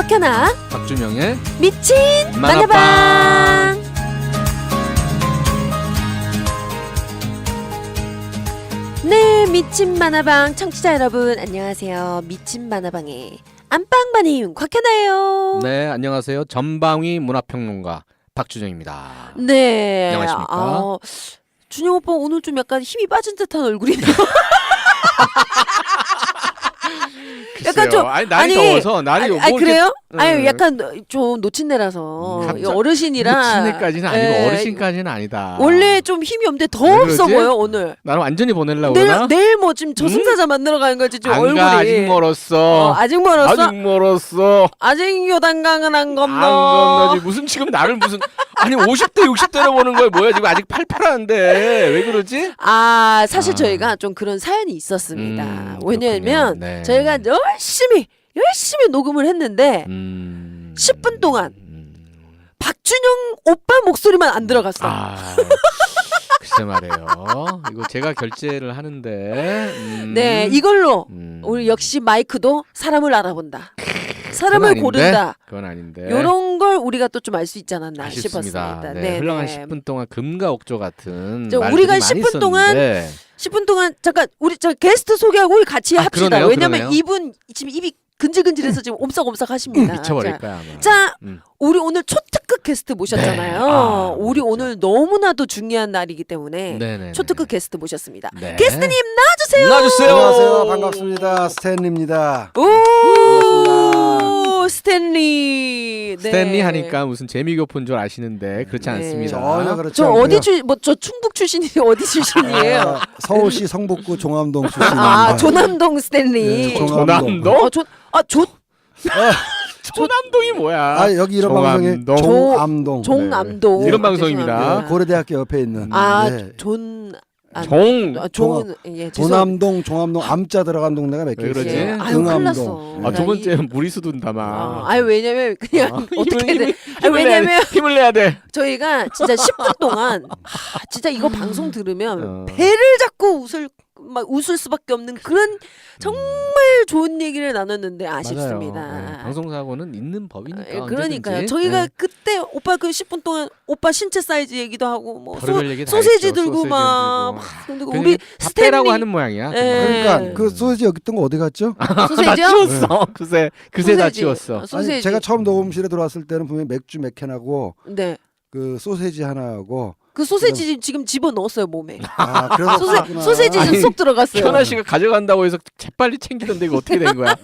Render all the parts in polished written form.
곽현아 박준영의 미친 만화방. 만화방. 네, 미친 만화방 청취자 여러분 안녕하세요. 미친 만화방의 안방마님 곽현아예요. 네, 안녕하세요. 전방위 문화평론가 박준영입니다. 네. 안녕하십니까? 준영 오빠 오늘 좀 약간 힘이 빠진 듯한 얼굴이네요. 약간 좀 아니 날이 더워서 날이 뭐 아니 그래요? 이렇게, 아니 약간 좀 노친네라서 갑자기 어르신이라 노친네까지는 아니고 예, 어르신까지는 아니다. 원래 좀 힘이 없는데 더 왜 없어 그러지? 보여 오늘. 나는 완전히 보내려고 그러나? 내일 뭐 지금 저승사자 만들어 가는 거지 지금 안 얼굴이. 가, 아직 멀었어. 아직 멀었어? 아직 멀었어. 아직 요단강은 안 안 건너. 건너지. 무슨 지금 나를 무슨 아니 50대 60대로 보는 거야 뭐야 지금 아직 팔팔한데 왜 그러지? 사실 저희가 좀 그런 사연이 있었습니다. 왜냐면 그렇군요. 네. 저희가 열심히 녹음을 했는데 10분 동안 박준영 오빠 목소리만 안 들어갔어. 글쎄 말이에요. 이거 제가 결제를 하는데 네, 이걸로 우리 역시 마이크도 사람을 알아본다. 사람을 고른다. 그건 아닌데. 이런 걸 우리가 또 좀 알 수 있지 않았나 아쉽습니다. 싶었습니다. 네, 흘러간 10분 동안 금과 옥조 같은 우리가 말들이 많이 10분 동안 있었는데. 10분 동안 잠깐 우리 저 게스트 소개하고 우리 같이 합시다. 그러네요, 왜냐면 그러네요. 이분 지금 입이 근질근질해서 지금 옴싹옴싹 하십니다. 미쳐버릴 거야 아마. 자, 우리 오늘 초특급 게스트 모셨잖아요. 네. 우리 오늘 너무나도 중요한 날이기 때문에 네네네. 초특급 게스트 모셨습니다. 네. 게스트님 나와주세요. 나와주세요. 안녕하세요. 반갑습니다. 스탠리입니다. 오, 스탠리. 네. 스탠리 하니까 무슨 재미교포인 줄 아시는데 그렇지 않습니다. 전혀 그렇지 저 않고요. 어디 저 충북 출신이 어디 출신이에요? 서울시 성북구 종암동 출신입니다. 조남동 스탠리. 네, 조남동? 조남동이 뭐야? 여기 이런 방송이 종암동. 종암동. 종남동. 이런 방송입니다. 죄송합니다. 고려대학교 옆에 있는. 네. 조남동, 종암동 암자 들어간 동네가 몇 개 왜 그러지? 있어요. 아유, 큰일 났어. 응암동. 두 번째는 무리수든 담아. 왜냐면 그냥 어떻게든 왜냐면 힘을 내야 돼. 저희가 진짜 10분 동안 진짜 이거 방송 들으면 배를 잡고 웃을 수밖에 없는 그런 정말 좋은 얘기를 나눴는데 아쉽습니다. 맞아요. 네, 방송 사고는 있는 법이니까. 그러니까요. 언제든지. 저희가 네. 그때 오빠 그 10분 동안 오빠 신체 사이즈 얘기도 하고 뭐 별의별 얘기 다 소세지 했죠. 들고 소세지 막 들고. 근데 그냥 우리 밥 빼라고 스탠리 하는 모양이야. 네. 그러니까 그 소세지 여기 있던 거 어디 갔죠? 다 소세지요? 치웠어. 그새 다 소세지. 치웠어. 소세지. 아니, 제가 처음 녹음실에 들어왔을 때는 분명히 맥주 몇 캔하고 네. 그 소세지 하나하고 그 소세지 지금 집어 넣었어요 몸에. 그래서 소세지 아니, 쏙 들어갔어요. 현아 씨가 가져간다고 해서 재빨리 챙기던데 이거 어떻게 된 거야?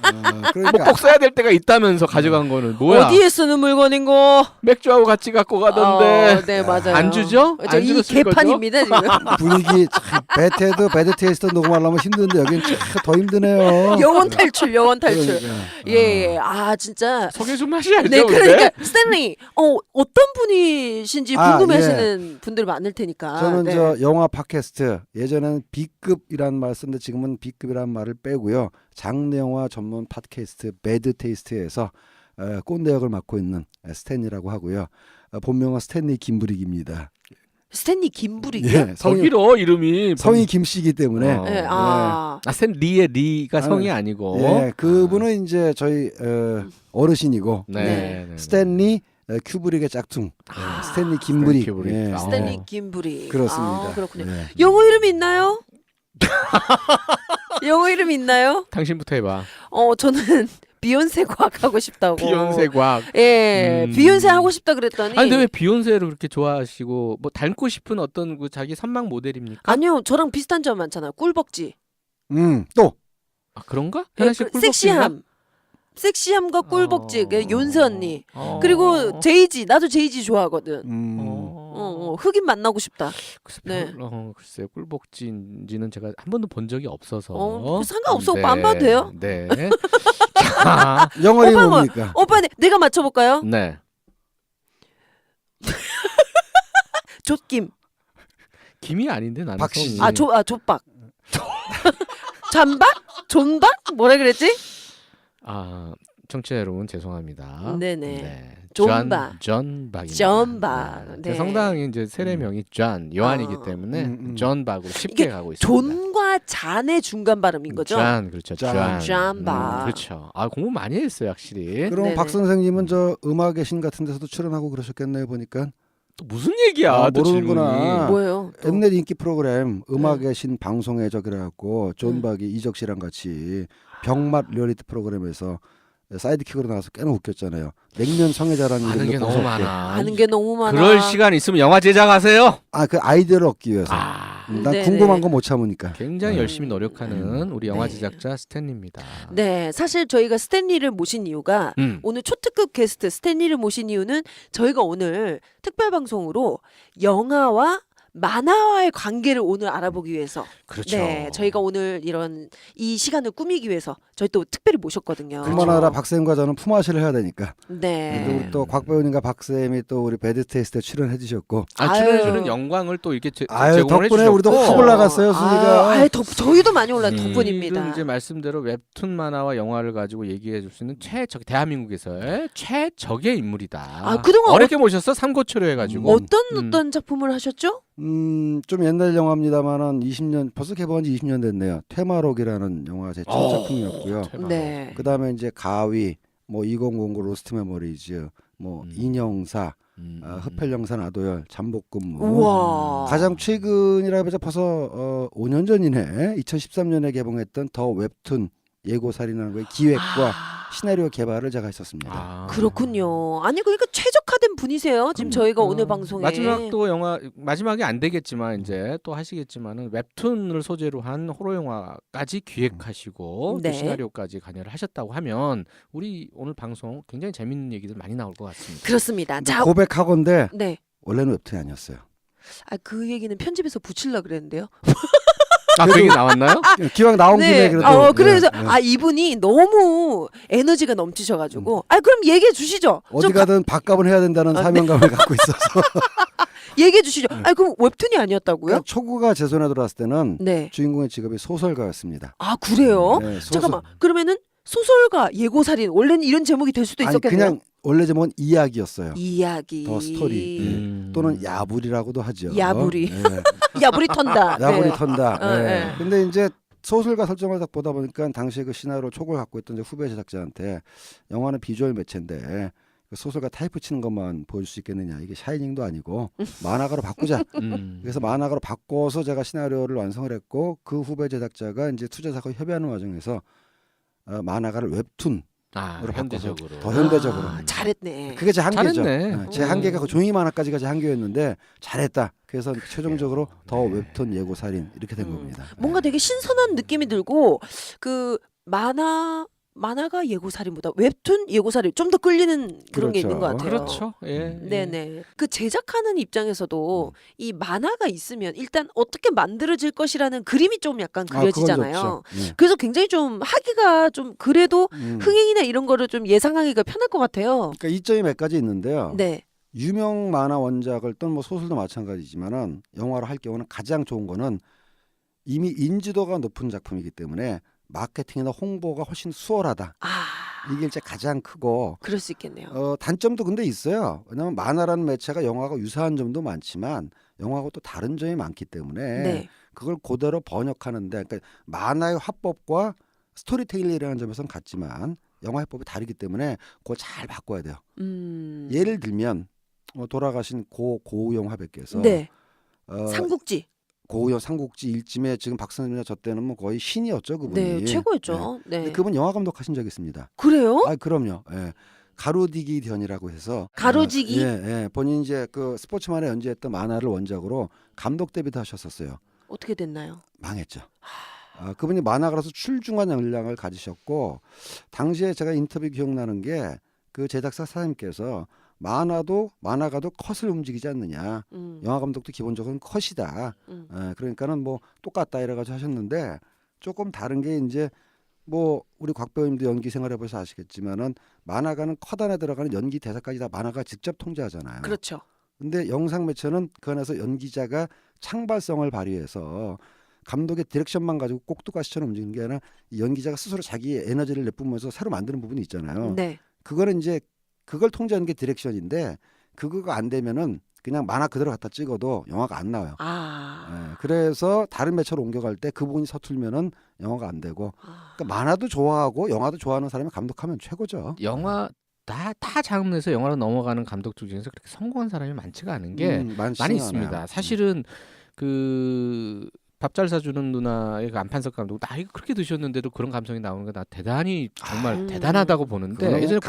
그러니까 꼭 써야 될 때가 있다면서 가져간 거는 뭐야? 어디에 쓰는 물건인고? 맥주하고 같이 갖고 가던데. 네 맞아요. 안 주죠? 저 안 이 주셨을 개판입니다 지금. 분위기 참 배드 테이스트 녹음하려면 힘든데 여긴 참 더 힘드네요. 영원 탈출. 그러니까. 예. 진짜. 소개 좀 하셔야죠. 네, 근데. 그러니까 스탠리, 어떤 분이신지 궁금해하시는 분들 많을 테니까. 저는 네. 저 영화 팟캐스트 예전에는 B급이라는 말을 썼는데 지금은 B급이라는 말을 빼고요. 장르 영화 전문 팟캐스트 배드 테이스트에서 꼰대 역을 맡고 있는 스탠리라고 하고요. 본명은 스탠리 김부릭입니다. 스탠리 김부릭이요? 예, 저기로 이름이 성이 김씨이기 때문에 네, 스탠 리의 리가 성이 아니고. 예, 그분은 이제 저희 어르신이고 네. 스탠리 큐브릭의 짝퉁 스탠리 김부릭. 큐브릭. 예. 스탠리 김부릭. 그렇습니다. 그렇군요. 네. 영어 이름 있나요? 영어 이름 있나요? 당신부터 해봐. 저는 비욘세 과학 하고 싶다고. 비욘세 과학. 예, 비욘세 하고 싶다 그랬더니. 아니 근데 왜 비욘세를 그렇게 좋아하시고 뭐 닮고 싶은 어떤 그 자기 선망 모델입니까? 아니요, 저랑 비슷한 점 많잖아요. 꿀벅지. 또 그런가? 예, 현아 씨 꿀벅지인가? 섹시함과 꿀벅지. 그 윤세 언니. 어. 그리고 제이지. 나도 제이지 좋아하거든. 흑인 만나고 싶다. 네. 글쎄요, 꿀벅지인지는 제가 한 번도 본 적이 없어서. 상관없어. 오빠 안 봐도 돼요. 네. 자, 영어 이름 오빠 뭐- 뭡니까? 오빠 내가 맞춰볼까요? 네. 족김. 김이 아닌데 나는 박씨. 성이. 족박. 잠박? 존박? 뭐라 그랬지? 청취자 여러분 죄송합니다. 네네. 네. 존박. 존 박입니다. 존 박. 네. 성당이 이제 세례명이 존 요한이기 때문에 존 박으로 쉽게 이게 가고 있습니다. 존과 잔의 중간 발음인 거죠? 존 그렇죠. 존. 존 박. 그렇죠. 아 공부 많이 했어요 확실히. 그럼 네네. 박 선생님은 저 음악의 신 같은 데서도 출연하고 그러셨겠네요 보니까. 또 무슨 얘기야? 또 모르는구나. 질문이. 뭐예요? 또? 옛날 인기 프로그램 음악의 신 방송에 저기라고 존 박이 이적 씨랑 같이 병맛 리얼리티 프로그램에서 사이드킥으로 나와서 꽤나 웃겼잖아요. 냉면 성애자라는 아는 게 이름도 너무 벗었고. 많아. 아는 게 너무 많아. 그럴 시간 있으면 영화 제작하세요. 그 아이디어를 얻기 위해서. 난 네네. 궁금한 거 못 참으니까. 굉장히 네. 열심히 노력하는 우리 영화 네. 제작자 스탠리입니다. 네, 사실 저희가 스탠리를 모신 이유가 오늘 초특급 게스트 스탠리를 모신 이유는 저희가 오늘 특별 방송으로 영화와 만화와의 관계를 오늘 알아보기 위해서 그렇죠. 네, 저희가 오늘 이런 이 시간을 꾸미기 위해서 저희 또 특별히 모셨거든요. 그만 하라 박쌤과 저는 품앗이를 해야 되니까. 네. 그리고 또 곽 배우님과 박쌤이 또 우리 배드 테이스트에 출연해 주셨고. 출연해주는 아유. 영광을 또 이렇게 아유 제공을 덕분에 해주셨고. 우리도 확 올라갔어요 순위가. 저희도 많이 올라간 지금 덕분입니다. 이제 말씀대로 웹툰 만화와 영화를 가지고 얘기해 줄 수 있는 대한민국에서의 최적의 인물이다. 그동안 어렵게 모셨어? 삼고초려 해가지고. 어떤 작품을 하셨죠? 좀 옛날 영화입니다만은 20년 벌써 개봉한 지 20년 됐네요. 퇴마록이라는 영화 제 첫 작품이었고요. 퇴마록. 네. 그다음에 이제 가위, 뭐 2009 로스트 메모리즈, 뭐 인형사, 흡혈영산 아도열, 잠복근무. 우와. 가장 최근이라 해서 벌써 5년 전이네. 2013년에 개봉했던 더 웹툰 예고살인하는 거의 기획과 시나리오 개발을 제가 했었습니다. 그렇군요. 아니 그러니까 최적화된 분이세요. 지금 저희가 오늘 방송에 마지막도 영화 마지막이 안 되겠지만 이제 또 하시겠지만은 웹툰을 소재로 한 호러 영화까지 기획하시고 네. 또 시나리오까지 관여를 하셨다고 하면 우리 오늘 방송 굉장히 재밌는 얘기들 많이 나올 것 같습니다. 그렇습니다. 자, 고백하건데 네. 원래는 웹툰이 아니었어요. 그 얘기는 편집에서 붙이려 그랬는데요. 그 얘기 나왔나요? 기왕 나온 김에 그래도. 그래서 네, 네. 이분이 너무 에너지가 넘치셔가지고 그럼 얘기해 주시죠. 어디 좀 가든 밥값은 해야 된다는 사명감을 갖고 있어서. 얘기해 주시죠. 그럼 웹툰이 아니었다고요? 그러니까 초구가 제 손에 들어왔을 때는 네. 주인공의 직업이 소설가였습니다. 그래요? 네, 소설. 잠깐만. 그러면은 소설가 예고살인 원래는 이런 제목이 될 수도 아니 있었겠네요. 그냥 원래 제목은 이야기였어요. 이야기. 더 스토리. 또는 야불이라고도 하죠. 야불이. 네. 야불이 턴다. 야불이 네. 턴다. 네. 네. 근데 이제 소설가 설정을 딱 보다 보니까 당시에 그 시나리오 촉을 갖고 있던 이제 후배 제작자한테 영화는 비주얼 매체인데 그 소설가 타이프 치는 것만 보여줄 수 있겠느냐. 이게 샤이닝도 아니고 만화가로 바꾸자. 그래서 만화가로 바꿔서 제가 시나리오를 완성을 했고 그 후배 제작자가 이제 투자사하고 협의하는 과정에서 만화가를 웹툰으로 현대적으로. 바꿔서 더 현대적으로. 잘했네. 그게 제 한계죠. 잘했네. 제 한계가 그 종이 만화까지가 제 한계였는데 잘했다. 그래서 최종적으로 더 웹툰 예고살인 이렇게 된 겁니다. 뭔가 되게 신선한 느낌이 들고 그 만화가 예고살인보다 웹툰 예고살인 좀 더 끌리는 그런 게 그렇죠. 있는 것 같아요. 그렇죠. 예. 네네. 그 제작하는 입장에서도 이 만화가 있으면 일단 어떻게 만들어질 것이라는 그림이 좀 약간 그려지잖아요. 그건 좋죠. 네. 그래서 굉장히 좀 하기가 좀 그래도 음. 흥행이나 이런 거를 좀 예상하기가 편할 것 같아요. 그러니까 이점이 몇 가지 있는데요. 네. 유명 만화 원작을 또는 뭐 소설도 마찬가지지만은 영화로 할 경우는 가장 좋은 거는 이미 인지도가 높은 작품이기 때문에 마케팅이나 홍보가 훨씬 수월하다. 이게 이제 가장 크고 그럴 수 있겠네요. 단점도 근데 있어요. 왜냐하면 만화라는 매체가 영화하고 유사한 점도 많지만 영화하고 또 다른 점이 많기 때문에 네. 그걸 그대로 번역하는데 그러니까 만화의 화법과 스토리텔링이라는 점에서는 같지만 영화 화법이 다르기 때문에 그거 잘 바꿔야 돼요. 예를 들면 돌아가신 고우영 화백께서 네. 어, 삼국지. 고우영 삼국지 일쯤에 지금 박선생님이나 저 때는 뭐 거의 신이었죠 그분이. 네, 최고였죠. 네. 근데 그분 영화 감독하신 적 있습니다. 그래요? 그럼요. 예. 가로디기 견이라고 해서 가로지기? 예. 본인 이제 그 스포츠만에 연재했던 만화를 원작으로 감독 데뷔도 하셨었어요. 어떻게 됐나요? 망했죠. 그분이 만화가라서 출중한 역량을 가지셨고 당시에 제가 인터뷰 기억나는 게 그 제작사 사장님께서 만화가도 컷을 움직이지 않느냐. 영화 감독도 기본적으로는 컷이다. 그러니까는 뭐 똑같다 이래가지고 하셨는데 조금 다른 게 이제 뭐 우리 곽 배우님도 연기 생활해보셔서 아시겠지만은 만화가는 컷 안에 들어가는 연기 대사까지 다 만화가 직접 통제하잖아요. 그렇죠. 근데 영상 매체는 그 안에서 연기자가 창발성을 발휘해서 감독의 디렉션만 가지고 꼭두가시처럼 움직이는 게 아니라 이 연기자가 스스로 자기의 에너지를 내뿜으면서 새로 만드는 부분이 있잖아요. 네. 그거는 이제 그걸 통제하는 게 디렉션인데 그거가 안 되면은 그냥 만화 그대로 갖다 찍어도 영화가 안 나와요. 그래서 다른 매체로 옮겨갈 때 그 부분이 서툴면은 영화가 안 되고. 그러니까 만화도 좋아하고 영화도 좋아하는 사람이 감독하면 최고죠. 영화 다 장르에서 영화로 넘어가는 감독들 중에서 그렇게 성공한 사람이 많지가 않은 게 많이 있습니다. 않아요. 사실은 그 밥 잘 사주는 누나의 그 안판석 감독 나 이거 그렇게 드셨는데도 그런 감성이 나오는 거 나 대단히 정말 대단하다고 보는데 예전에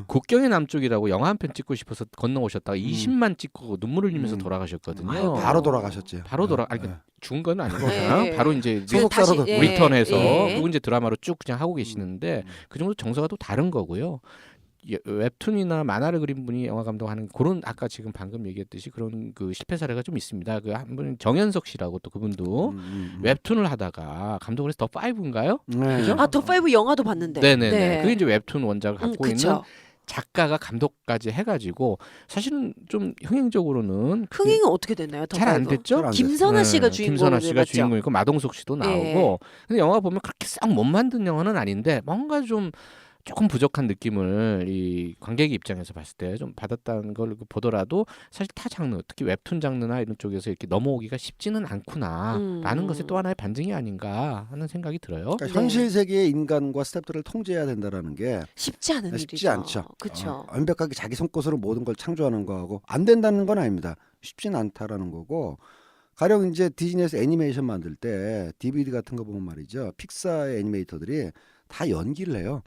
국경의 남쪽이라고 영화 한 편 찍고 싶어서 건너오셨다가 20만 찍고 눈물을 흘리면서 돌아가셨거든요. 바로 돌아가셨죠. 바로 아니, 죽은 건 아니고 네. 그냥 바로 이제 소속사로도 리턴해서 예. 그리고 이제 드라마로 쭉 그냥 하고 계시는데 그 정도 정서가 또 다른 거고요. 웹툰이나 만화를 그린 분이 영화 감독하는 그런 아까 지금 방금 얘기했듯이 그런 그 실패 사례가 좀 있습니다. 그 한 분 정현석 씨라고 또 그분도 웹툰을 하다가 감독을 해서 더 5인가요? 그죠? 더 파이브 영화도 봤는데. 네네네. 네. 그게 이제 웹툰 원작을 갖고 있는 그쵸. 작가가 감독까지 해가지고 사실은 좀 흥행적으로는 흥행은 어떻게 됐나요? 더 잘 안 파이브? 됐죠? 잘안 김선아 씨가 김선아 씨가 맞죠? 주인공이고 마동석 씨도 나오고 예. 근데 영화 보면 그렇게 싹 못 만든 영화는 아닌데 뭔가 좀 조금 부족한 느낌을 이 관객의 입장에서 봤을 때 좀 받았다는 걸 보더라도 사실 타 장르 특히 웹툰 장르나 이런 쪽에서 이렇게 넘어오기가 쉽지는 않구나라는 것이 또 하나의 반증이 아닌가 하는 생각이 들어요. 그러니까 네. 현실 세계의 인간과 스태프들을 통제해야 된다라는 게 쉽지 않은 쉽지 일이죠. 않죠. 그렇죠. 완벽하게 자기 손것으로 모든 걸 창조하는 거하고 안 된다는 건 아닙니다. 쉽진 않다라는 거고 가령 이제 디즈니에서 애니메이션 만들 때 DVD 같은 거 보면 말이죠. 픽사의 애니메이터들이 다 연기를 해요.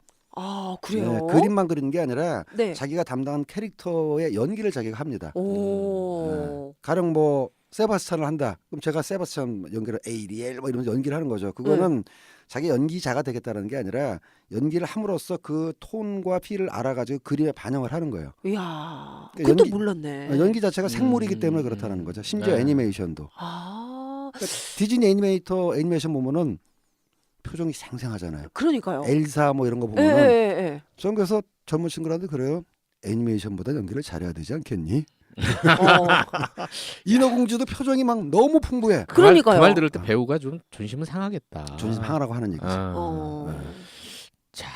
그래요? 네, 그림만 그리는 게 아니라 네. 자기가 담당한 캐릭터의 연기를 자기가 합니다. 오. 가령 뭐 세바스찬을 한다. 그럼 제가 세바스찬 연기를 에이리엘 뭐 이러면서 연기를 하는 거죠. 그거는 자기 연기자가 되겠다는 게 아니라 연기를 함으로써 그 톤과 피를 알아가지고 그림에 반영을 하는 거예요. 이야. 그러니까 그것도 연기- 몰랐네. 연기 자체가 생물이기 때문에 그렇다는 거죠. 심지어 네. 애니메이션도. 그러니까 디즈니 애니메이션 보면은 표정이 생생하잖아요. 그러니까요. 엘사 뭐 이런 거 예, 보면은 예. 전 그래서 젊은 친구들한테 그래요. 애니메이션보다 연기를 잘해야 되지 않겠니? 인어공주도 표정이 막 너무 풍부해. 그러니까요. 그 말 들을 때 배우가 좀 존심은 상하겠다. 존심 상하라고 하는 얘기죠. 자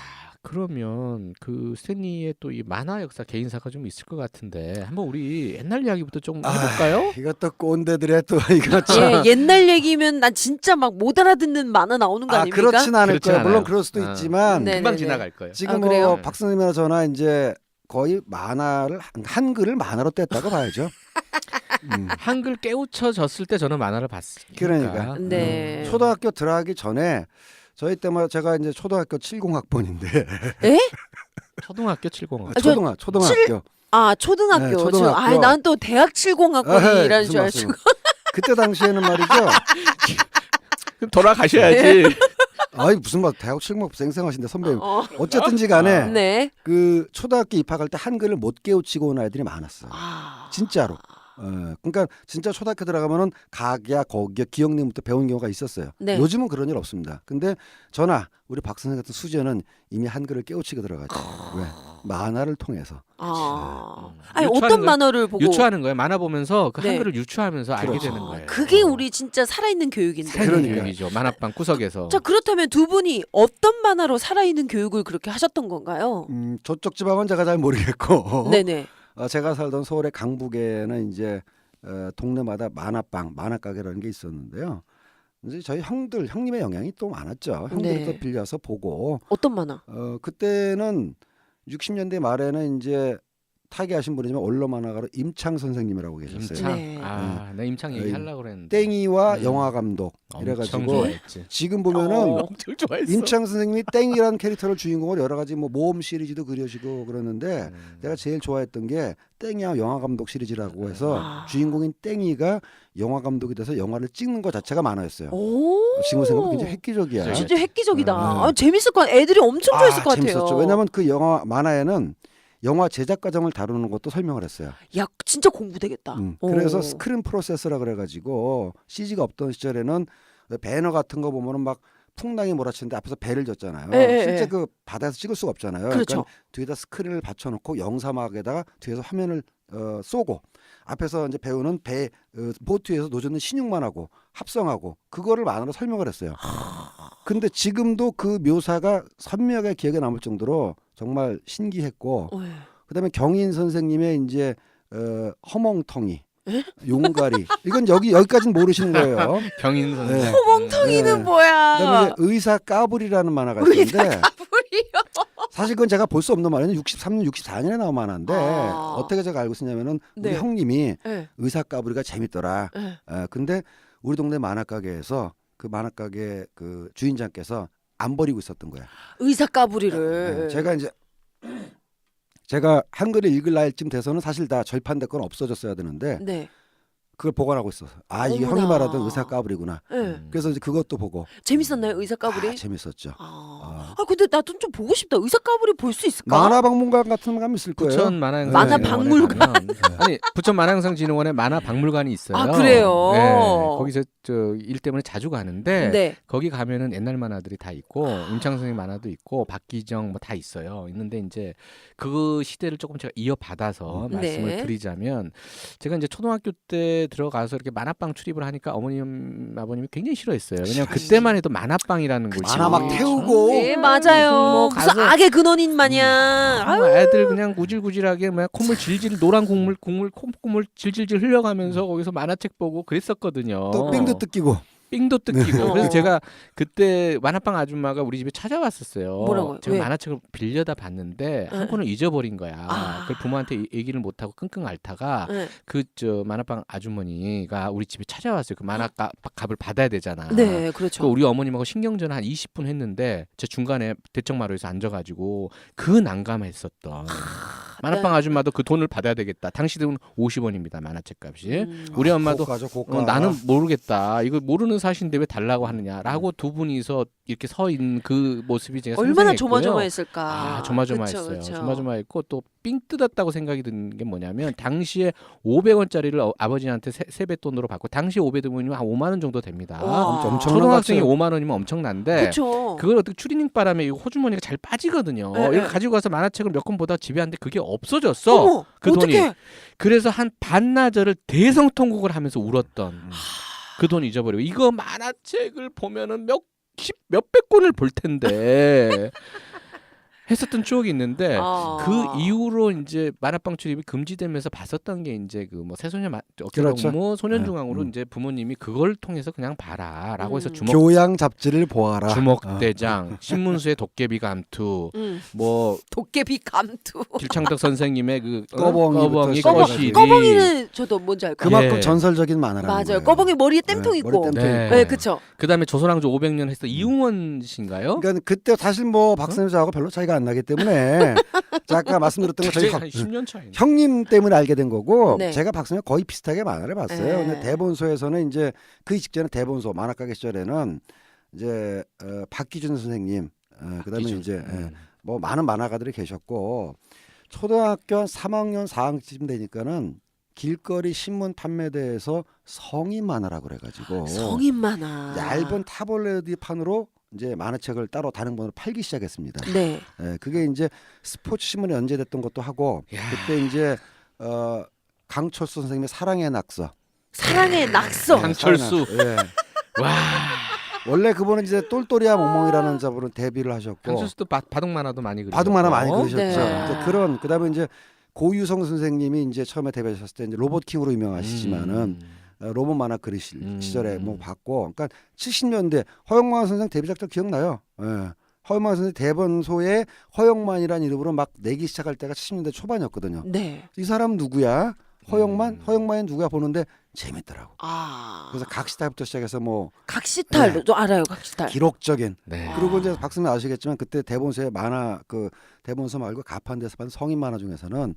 그러면 그 스탠리의 또 이 만화 역사 개인사가 좀 있을 것 같은데 한번 우리 옛날 이야기부터 좀 해볼까요? 이것도 꼰대들의 또 이거 참. 옛날 얘기면 난 진짜 막 못 알아듣는 만화 나오는 거 아닙니까? 그렇진 않을 그렇진 거예요. 않아요. 물론 그럴 수도 있지만 네. 금방 네네네. 지나갈 거예요. 지금 그래요? 뭐 박선생님이나 저나 이제 거의 만화를 한글을 만화로 뗐다고 봐야죠. 한글 깨우쳐졌을 때 저는 만화를 봤으니까. 그러니까. 네. 초등학교 들어가기 전에 저희 때만 제가 이제 초등학교 70학번인데 초등학교 70. 초등학교 초등학교. 네, 초등학교. 난 또 대학 70학번이라는 줄 알고. 그때 당시에는 말이죠. 그럼 돌아가셔야지. 아이 무슨 말 대학 70학 쌩쌩하신데 선배님. 어쨌든지 간에 네. 그 초등학교 입학할 때 한글을 못 깨우치고 온 아이들이 많았어요. 진짜로. 그러니까 진짜 초등학교 들어가면은 각야 거기야 기억님부터 배운 경우가 있었어요. 네. 요즘은 그런 일 없습니다. 근데 저나 우리 박 선생 같은 수재는 이미 한글을 깨우치고 들어가죠. 왜? 만화를 통해서. 아니 유추하는 어떤 거- 만화를 보고 유추하는 거예요. 만화 보면서 그 네. 한글을 유추하면서 알게 그렇죠. 되는 거예요. 그게 우리 진짜 살아있는 교육인데. 살아있는 그러니까. 교육이죠. 만화방 구석에서. 자 그렇다면 두 분이 어떤 만화로 살아있는 교육을 그렇게 하셨던 건가요? 저쪽 지방은 제가 잘 모르겠고 네네. 제가 살던 서울의 강북에는 이제 동네마다 만화방, 만화가게라는 게 있었는데요. 이제 저희 형님의 영향이 또 많았죠. 형들이 네. 또 빌려서 보고 어떤 만화? 그때는 60년대 말에는 이제 타계하신 분이지만 원로 만화가로 임창 선생님이라고 계셨어요. 임창. 네. 나 임창 얘기하려고 그랬는데. 땡이와 영화 감독 엄청 이래가지고 좋아했지. 지금 보면은 엄청 좋아했어. 임창 선생님이 땡이라는 캐릭터를 주인공으로 여러 가지 뭐 모험 시리즈도 그려지고 그러는데 내가 제일 좋아했던 게 땡이와 영화 감독 시리즈라고 해서 주인공인 땡이가 영화 감독이 돼서 영화를 찍는 것 자체가 만화였어요. 지금 생각하면 굉장히 획기적이야. 진짜 획기적이다. 재밌을 것 같아. 애들이 엄청 좋아했을 것 같아요. 재밌었죠. 왜냐하면 그 영화 만화에는 영화 제작 과정을 다루는 것도 설명을 했어요. 야 진짜 공부되겠다. 그래서 스크린 프로세서라 그래가지고 CG가 없던 시절에는 배너 같은 거 보면은 막 풍랑이 몰아치는데 앞에서 배를 졌잖아요. 실제 그 바다에서 찍을 수가 없잖아요. 그렇죠. 그러니까 뒤에다 스크린을 받쳐놓고 영사막에다가 뒤에서 화면을 쏘고 앞에서 이제 배우는 보트 위에서 노젓는 신용만 하고 합성하고 그거를 만화로 설명을 했어요. 근데 지금도 그 묘사가 선명하게 기억에 남을 정도로 정말 신기했고 그다음에 경인 선생님의 이제 허멍텅이, 용가리 이건 여기까지는 모르시는 거예요. 경인 선생. 네. 호멍텅이는 네. 뭐야? 그다음에 이제 의사 까불이라는 만화가 있는데 사실 그건 제가 볼 수 없는 만화는 63년, 64년에 나온 만화인데 아. 어떻게 제가 알고 있었냐면은 우리 네. 형님이 네. 의사 까불이가 재밌더라. 네. 근데 우리 동네 만화가게에서 그 만화가게 그 주인장께서 안 버리고 있었던 거야. 의사 까불이를. 네, 제가 한글을 읽을 나이쯤 돼서는 사실 다 절판된 건 없어졌어야 되는데 네. 그걸 보관하고 있었어. 아 이게 어머나. 형이 말하던 의사 까불이구나. 네. 그래서 이제 그것도 보고 재밌었나요 의사 까불이? 아, 재밌었죠. 아 근데 나도 좀 보고 싶다. 의사 까불이 볼 수 있을까? 만화박물관 같은 거 가면 있을 거예요. 부천 만화영상 만화 진흥원에 박물관. 가면, 아니 부천 만화영상진흥원에 만화 박물관이 있어요. 아, 그래요? 네, 거기서 저 일 때문에 자주 가는데 네. 거기 가면은 옛날 만화들이 다 있고 임창 선생님 만화도 있고 박기정 뭐 다 있어요. 있는데 이제 그 시대를 조금 제가 이어받아서 말씀을 네. 드리자면 제가 이제 초등학교 때 들어가서 이렇게 만화방 출입을 하니까 어머님 아버님이 굉장히 싫어했어요. 왜냐면 그때만 해도 만화방이라는 거 만화 막 태우고. 네 맞아요. 뭐 무슨 가서- 악의 근원인 마냥. 아유. 애들 그냥 구질구질하게 뭐 콧물 질질 노란 국물 콧물 질질질 흘려가면서 거기서 만화책 보고 그랬었거든요. 또 삥도 뜯기고. 삥도 뜯기고. 네. 그래서 제가 그때 만화방 아줌마가 우리 집에 찾아왔었어요. 뭐라고요? 제가 왜? 만화책을 빌려다 봤는데 한 네. 권을 잊어버린 거야. 아. 그걸 부모한테 얘기를 못하고 끙끙 앓다가 네. 그 저 만화방 아주머니가 우리 집에 찾아왔어요. 그 만화 값을 받아야 되잖아. 네 그 그렇죠. 우리 어머님하고 신경전 한 20분 했는데 제 중간에 대청마루에서 앉아가지고 그 난감했었던 만화방 아줌마도 그 돈을 받아야 되겠다. 당시 돈 50원입니다. 만화책 값이. 우리 엄마도 고가죠, 고가. 나는 모르겠다. 이거 모르는 사실인데 왜 달라고 하느냐라고 두 분이서 이렇게 서 있는 그 모습이 제가 얼마나 생생했고요. 조마조마했을까. 아, 조마조마했어요. 그쵸, 그쵸. 조마조마했고 또 삥 뜯었다고 생각이 드는 게 뭐냐면 당시에 500원짜리를 아버지한테 세뱃돈으로 받고 당시 500원이면 한 5만 원 정도 됩니다. 와. 엄청난 초등학생이 것 같아요. 5만 원이면 엄청난데 그렇죠. 그걸 어떻게 추리닝 바람에 이 호주머니가 잘 빠지거든요. 네, 이거 네. 가지고 가서 만화책을 몇 권 보다 집에 왔는데 그게 없어졌어. 어머, 그 돈이. 어떡해. 그래서 한 반나절을 대성통곡을 하면서 울었던 그 돈 잊어버리고 이거 만화책을 보면은 몇백 권을 볼 텐데 했었던 추억이 있는데 아. 그 이후로 이제 만화방 출입이 금지되면서 봤었던 게 이제 그 뭐 새소년 그렇죠. 어깨동무 소년중앙으로 네. 이제 부모님이 그걸 통해서 그냥 봐라라고 해서 교양 잡지를 보아라. 주먹대장, 신문수의 도깨비 감투, 뭐 도깨비 감투. 길창덕 선생님의 그 꺼벙이부터 꺼벙이, 꺼벙- 거시리. 꺼벙이는 저도 뭔지 알것 같아요. 그만큼 예. 전설적인 만화라는 맞아요. 거예요. 꺼벙이 머리에 땜통 네, 있고. 머리 땜통 네. 있고. 네, 그쵸. 그다음에 조선왕조 500년 했던 이웅원 씨인가요? 그러니까 그때 사실 뭐 박선영 저하고 별로 차이가 안 나기 때문에 제가 아까 말씀드렸던 것 저희 한 10년 차이. 형님 때문에 알게 된 거고 네. 제가 박선영 거의 비슷하게 만화를 봤어요. 네. 근데 대본소에서는 이제 그 직전에 대본소 만화가게 시절에는 이제 박기준 선생님 그다음에 이제 뭐 많은 만화가들이 계셨고 초등학교 한 3학년 4학년쯤 되니까는 길거리 신문 판매대에서 성인 만화라고 그래가지고 성인 만화. 얇은 타블레트 판으로 이제 만화책을 따로 다른 번호로 팔기 시작했습니다. 네. 그게 이제 스포츠 신문에 연재됐던 것도 하고 야. 그때 이제 강철수 선생님의 사랑의 낙서. 사랑의 낙서. 강철수. 예. 와. 원래 그분은 이제 똘똘이야 몽몽이라는 작으로 데뷔를 하셨고 강철수도 바둑 만화도 많이 그리고 바둑 만화 많이 그리셨죠. 네. 이제 그런 그다음에 이제 고유성 선생님이 이제 처음에 데뷔하셨을 때 이제 로봇킹으로 유명하시지만은 로봇 만화 그리실 시절에 뭐 봤고, 그러니까 70년대 허영만 선생 데뷔작들 기억나요? 예. 허영만 선생 대본소에 허영만이라는 이름으로 막 내기 시작할 때가 70년대 초반이었거든요. 네. 이 사람 누구야? 허영만이 누구야 보는데 재밌더라고. 아. 그래서 각시탈부터 시작해서 뭐 각시탈도 알아요. 각시탈. 기록적인. 네. 그리고 이제 박수님 아시겠지만 그때 대본소의 만화 그 대본소 말고 가판대에서 받은 성인 만화 중에서는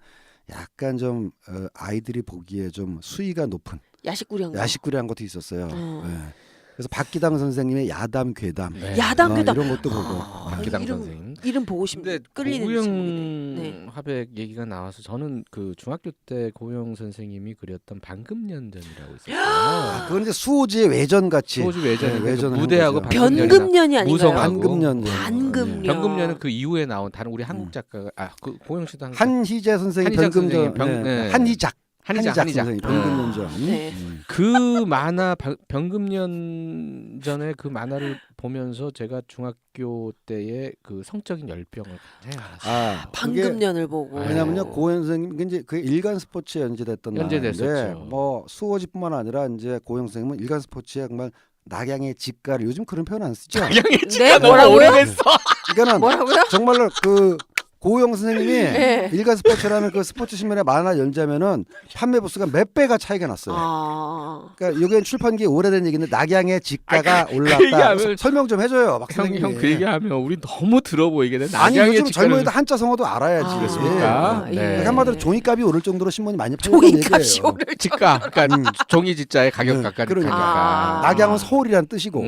약간 좀 아이들이 보기에 좀 수위가 높은 야식구리한 거. 야식구리한 것도 있었어요. 예. 그래서 박기당 선생님의 야담 괴담 네. 야담 괴담. 이런 것도 보고 박기당 이름, 선생. 이름 보고 싶네. 근데 끌리는 고우영 친구네. 네. 화백 얘기가 나와서 저는 그 중학교 때 고우영 선생님이 그렸던 방금년전이라고 있었어요. 그건 이제 수호지의 외전 같이 소주 외전 외전을 무대하고 한 거죠. 변금년이 아닌가요? 무성하고. 반금년. 반금년. 변금년은 그 이후에 나온 다른 우리 한국 작가가 그 고우영 씨도 한희재 선생님 한희작 변금전 선생님, 네. 한희작 한의장. 선생님 병금년전. 네. 그 만화 병금년전의 그 만화를 보면서 제가 중학교 때의 그 성적인 열병을 굉장히 알았어요. 방금년을 보고. 왜냐면요 고현 선생님 이제 그 일간 스포츠에 연재됐던 연재됐었죠. 만화인데 뭐 수호지뿐만 아니라 이제 고현 선생님은 일간 스포츠에 정말 낙양의 직가를 요즘 그런 표현 안 쓰죠. 낙양의 네, 직가 너무 뭐라고요? 오래됐어. 그러니까는 뭐라고요? 정말로 그 고영 선생님이 네. 일간 스포츠라는 그 스포츠 신문에 만화 연재하면은 판매 부수가 몇 배가 차이가 났어요. 그러니까 이게 출판기 오래된 얘기인데 낙양의 직가가 그 올랐다. 얘기하면- 설명 좀 해줘요, 박 형 선생님. 그 얘기하면 우리 너무 들어 보이게 돼. 아니 낙양의 요즘 직가를- 젊은이들 한자 성어도 알아야지. 그렇습니까? 예. 네. 그러니까 한마디로 종이값이 오를 정도로 신문이 많이 팔렸다는 종이값이 얘기예요. 오를 직가, 그러니까 종이 지자의 가격 네, 가까이 그러니까. 아. 낙양은 서울이란 뜻이고.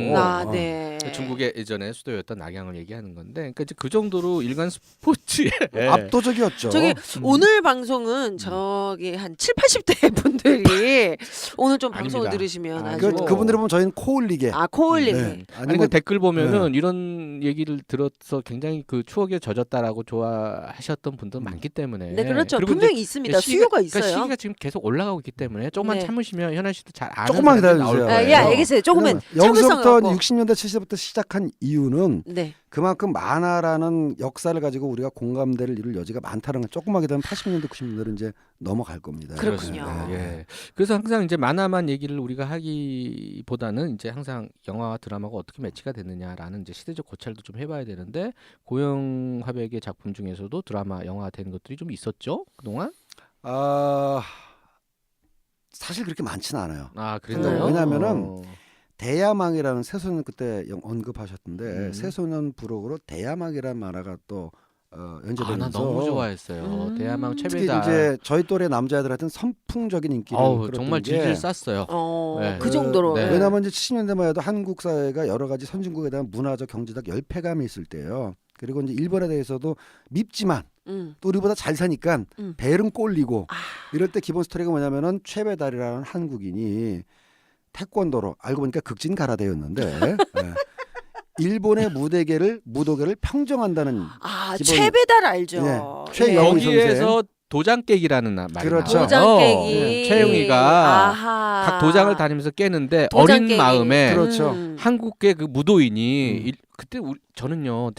네. 중국의 예전에 수도였던 낙양을 얘기하는 건데, 그러니까 이제 그 정도로 일간 스포츠에 압도적이었죠. 저기 오늘 방송은 저기 한 7, 80대 분들이 오늘 좀 방송을 아닙니다. 들으시면 아, 아주 그분들 보면 저희는 코올리게. 코올리네. 네. 아니 그 댓글 보면은 이런 얘기를 들어서 굉장히 그 추억에 젖었다라고 좋아하셨던 분들 많기 때문에. 네, 그렇죠. 그리고 분명히 이제 있습니다. 시기가- 수요가 그러니까 있어요. 시기가 지금 계속 올라가고 있기 때문에 조금만 네. 참으시면 현아 씨도 잘 아는 조금만 사람들이 기다려주세요. 나올 아, 거예요. 예, 알겠어요. 조금은 여기서부터 참을성하고. 60년대 70년대부터 시작한 이유는 네. 그만큼 만화라는 역사를 가지고 우리가 공감대를 이룰 여지가 많다는 건 조금만 기다리면 80년대 90년대로 이제 넘어갈 겁니다. 그렇군요. 그렇습니다. 예. 그래서 항상 이제 만화만 얘기를 우리가 하기보다는 이제 항상 영화와 드라마가 어떻게 매치가 됐느냐라는 이제 시대적 고찰도 좀 해봐야 되는데 고영 화백의 작품 중에서도 드라마 영화가 된 것들이 좀 있었죠 그동안. 아 사실 그렇게 많지는 않아요. 아 그랬나요? 왜냐하면은 대야망이라는 새소년 그때 언급하셨던데 음. 새소년 부록으로 대야망이라는 만화가 또 연재되면서 나 너무 좋아했어요. 대야망 특히 최배다. 이제 저희 또래 남자애들한테는 선풍적인 인기를 어우, 끌었던 정말 게 질질 쌌어요. 네. 그 정도로. 네. 왜냐하면 이제 70년대만 해도 한국 사회가 여러 가지 선진국에 대한 문화적 경제적 열패감이 있을 때예요. 그리고 이제 일본에 대해서도 밉지만 또 우리보다 잘 사니까 배는 꼴리고 이럴 때 기본 스토리가 뭐냐면은 최배달이라는 한국인이 태권도로 알고 보니까 극진 가라데였는데 일본의 무도계를 평정한다는 기본- 최배달 알죠. 네. 네. 최영희 거기에서 도장 깨기라는 말이 그렇죠. 나와요. 도장 깨기. 최영이가 아하. 각 도장을 다니면서 깨는데 도장 어린 깨기. 마음에 그렇죠. 한국계 그 무도인이 그때 저는요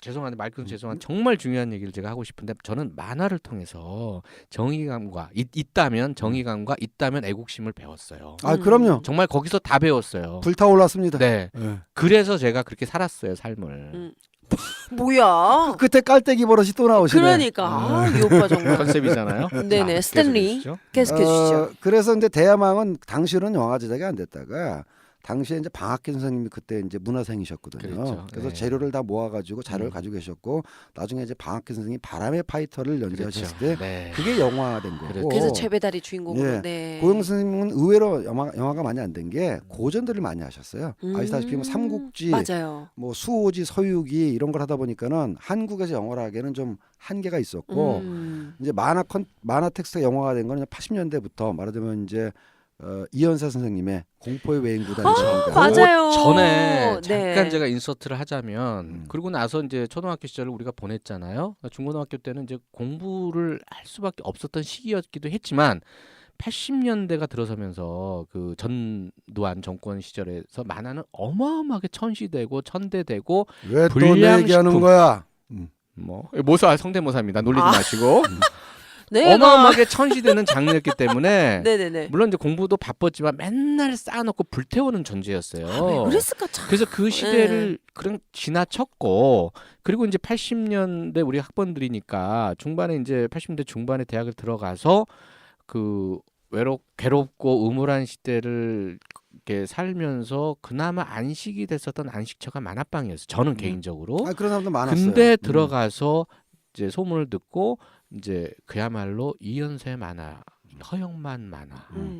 죄송한데 말 끊어서 죄송한데 정말 중요한 얘기를 제가 하고 싶은데 저는 만화를 통해서 정의감과 있다면 정의감과 있다면 애국심을 배웠어요. 아 그럼요. 정말 거기서 다 배웠어요. 불타올랐습니다. 네. 네. 그래서 제가 그렇게 살았어요 삶을. 뭐야? 그때 깔때기 버릇이 또 나오시네. 그러니까 이 오빠 정말. 컨셉이잖아요. 네네, 자, 스탠리. 계속해주시죠. 계속해 주시죠. 그래서 이제 대야망은 당시로는 영화 제작이 안 됐다가 당시에 이제 방학기 선생님이 그때 이제 문화생이셨거든요. 그렇죠. 그래서 네. 재료를 다 모아가지고 자료를 가지고 계셨고 나중에 이제 방학기 선생님이 바람의 파이터를 연재하셨을 때 네. 그게 영화화된 거고. 그렇죠. 그래서 최배달이 주인공으로. 예. 네. 고영 선생님은 의외로 영화가 많이 안 된 게 고전들을 많이 하셨어요. 아시다시피 뭐 삼국지, 맞아요. 뭐 수호지, 서유기 이런 걸 하다 보니까는 한국에서 영화를 하기에는 좀 한계가 있었고 이제 만화 텍스트가 영화가 된 거는 80년대부터 말하자면 이제 이현세 선생님의 공포의 외인구단이 처음이다. 맞아요. 전에 네. 잠깐 제가 인서트를 하자면 그리고 나서 이제 초등학교 시절을 우리가 보냈잖아요. 중고등학교 때는 이제 공부를 할 수밖에 없었던 시기였기도 했지만 80년대가 들어서면서 그 전두환 정권 시절에서 만화는 어마어마하게 천시되고 천대되고 왜 또 내 얘기하는 불량식품. 거야? 뭐 모사 성대모사입니다. 놀리지 마시고 내가 어마어마하게 천시되는 장르였기 때문에 네네네. 물론 이제 공부도 바빴지만 맨날 쌓아놓고 불태우는 존재였어요. 왜 그랬을까 참. 그래서 그 시대를 그냥 지나쳤고 그리고 이제 80년대 우리 학번들이니까 중반에 이제 80년대 중반에 대학을 들어가서 그 괴롭고 음울한 시대를 이렇게 살면서 그나마 안식이 됐었던 안식처가 만화방이었어요. 저는 개인적으로. 아, 그런 사람도 많았어요. 근데 들어가서 이제 소문을 듣고 이제 그야말로 이현세 만화, 허영만 만화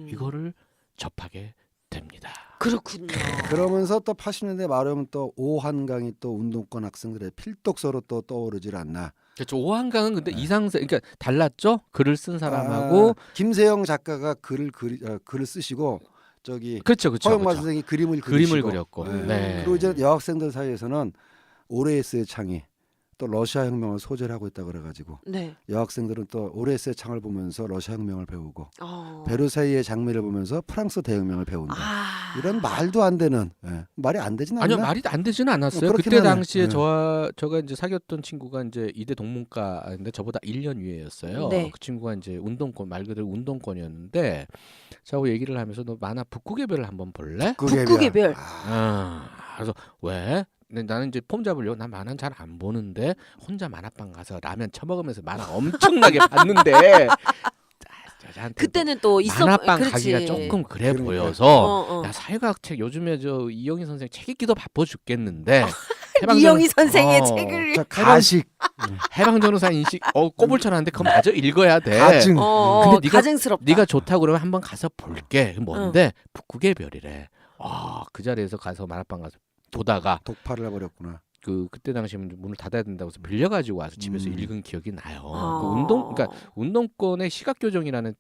이거를 접하게 됩니다. 그렇군요. 그러면서 또 80년대 말하면 또 오한강이 또 운동권 학생들의 필독서로 또 떠오르질 않나. 그렇죠. 오한강은 근데 이상세 그러니까 달랐죠. 글을 쓴 사람하고 김세영 작가가 글을 쓰시고 저기 그렇죠. 허영만 선생이 그림을 그림을 그리시고. 그렸고. 네. 네. 그리고 이제 여학생들 사이에서는 오레이스의 창이 또 러시아 혁명을 소재를 하고 있다 그래가지고 네. 여학생들은 또 오레스의 창을 보면서 러시아 혁명을 배우고 어. 베르사유의 장미를 보면서 프랑스 대혁명을 배운다. 아. 이런 말도 안 되는 말이 안 되진 않나? 아니요 말이 안 되지는 않았어요. 그렇긴 그때 하네. 당시에 네. 저가 이제 사귀었던 친구가 이제 이대 동문과인데 저보다 1년 위에였어요. 네. 그 친구가 이제 운동권 말 그대로 운동권이었는데 저하고 얘기를 하면서 너 만화 북구개별을 한번 볼래? 북구개별. 그래서 왜? 근데 나는 이제 폼 잡으려고 난 만화는 잘 안 보는데 혼자 만화방 가서 라면 처먹으면서 만화 엄청나게 봤는데 저한테 그때는 또 있어. 만화방 그렇지. 가기가 조금 그래 그러니까. 보여서 야 사회과학 책 요즘에 저 이영희 선생 책 읽기도 바빠 죽겠는데 이영희 선생의 어. 책을. 자, 가식, 해방 전후사 인식 꼬불쳐놨는데 그거 마저 읽어야 돼. 가증. 근데 네가- 가증스럽다. 네가 좋다고 그러면 한번 가서 볼게. 뭔데? 북구개별이래. 그 자리에서 가서 만화방 가서 보다가 독파를 해버렸구나. 그때 당시에 문을 닫아야 된다고 해서 빌려가지고 와서 집에서 음. 읽은 기억이 나요. 아. 그러니까 운동권의 시각 교정이라는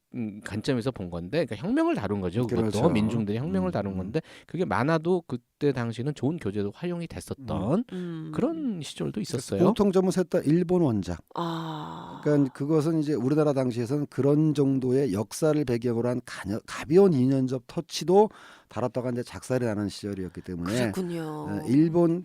관점에서 본 건데, 그러니까 혁명을 다룬 거죠. 그것도 그렇죠. 민중들이 혁명을 다룬 음. 건데, 그게 만화도 그때 당시는 좋은 교재로 활용이 됐었던 그런 시절도 있었어요. 공통점은 셋 다 일본 원작. 아. 그러니까 그것은 이제 우리나라 당시에서는 그런 정도의 역사를 배경으로 한 가벼운 이념적 터치도 다뤘다가 이제 작살이 나는 시절이었기 때문에 그렇군요. 일본은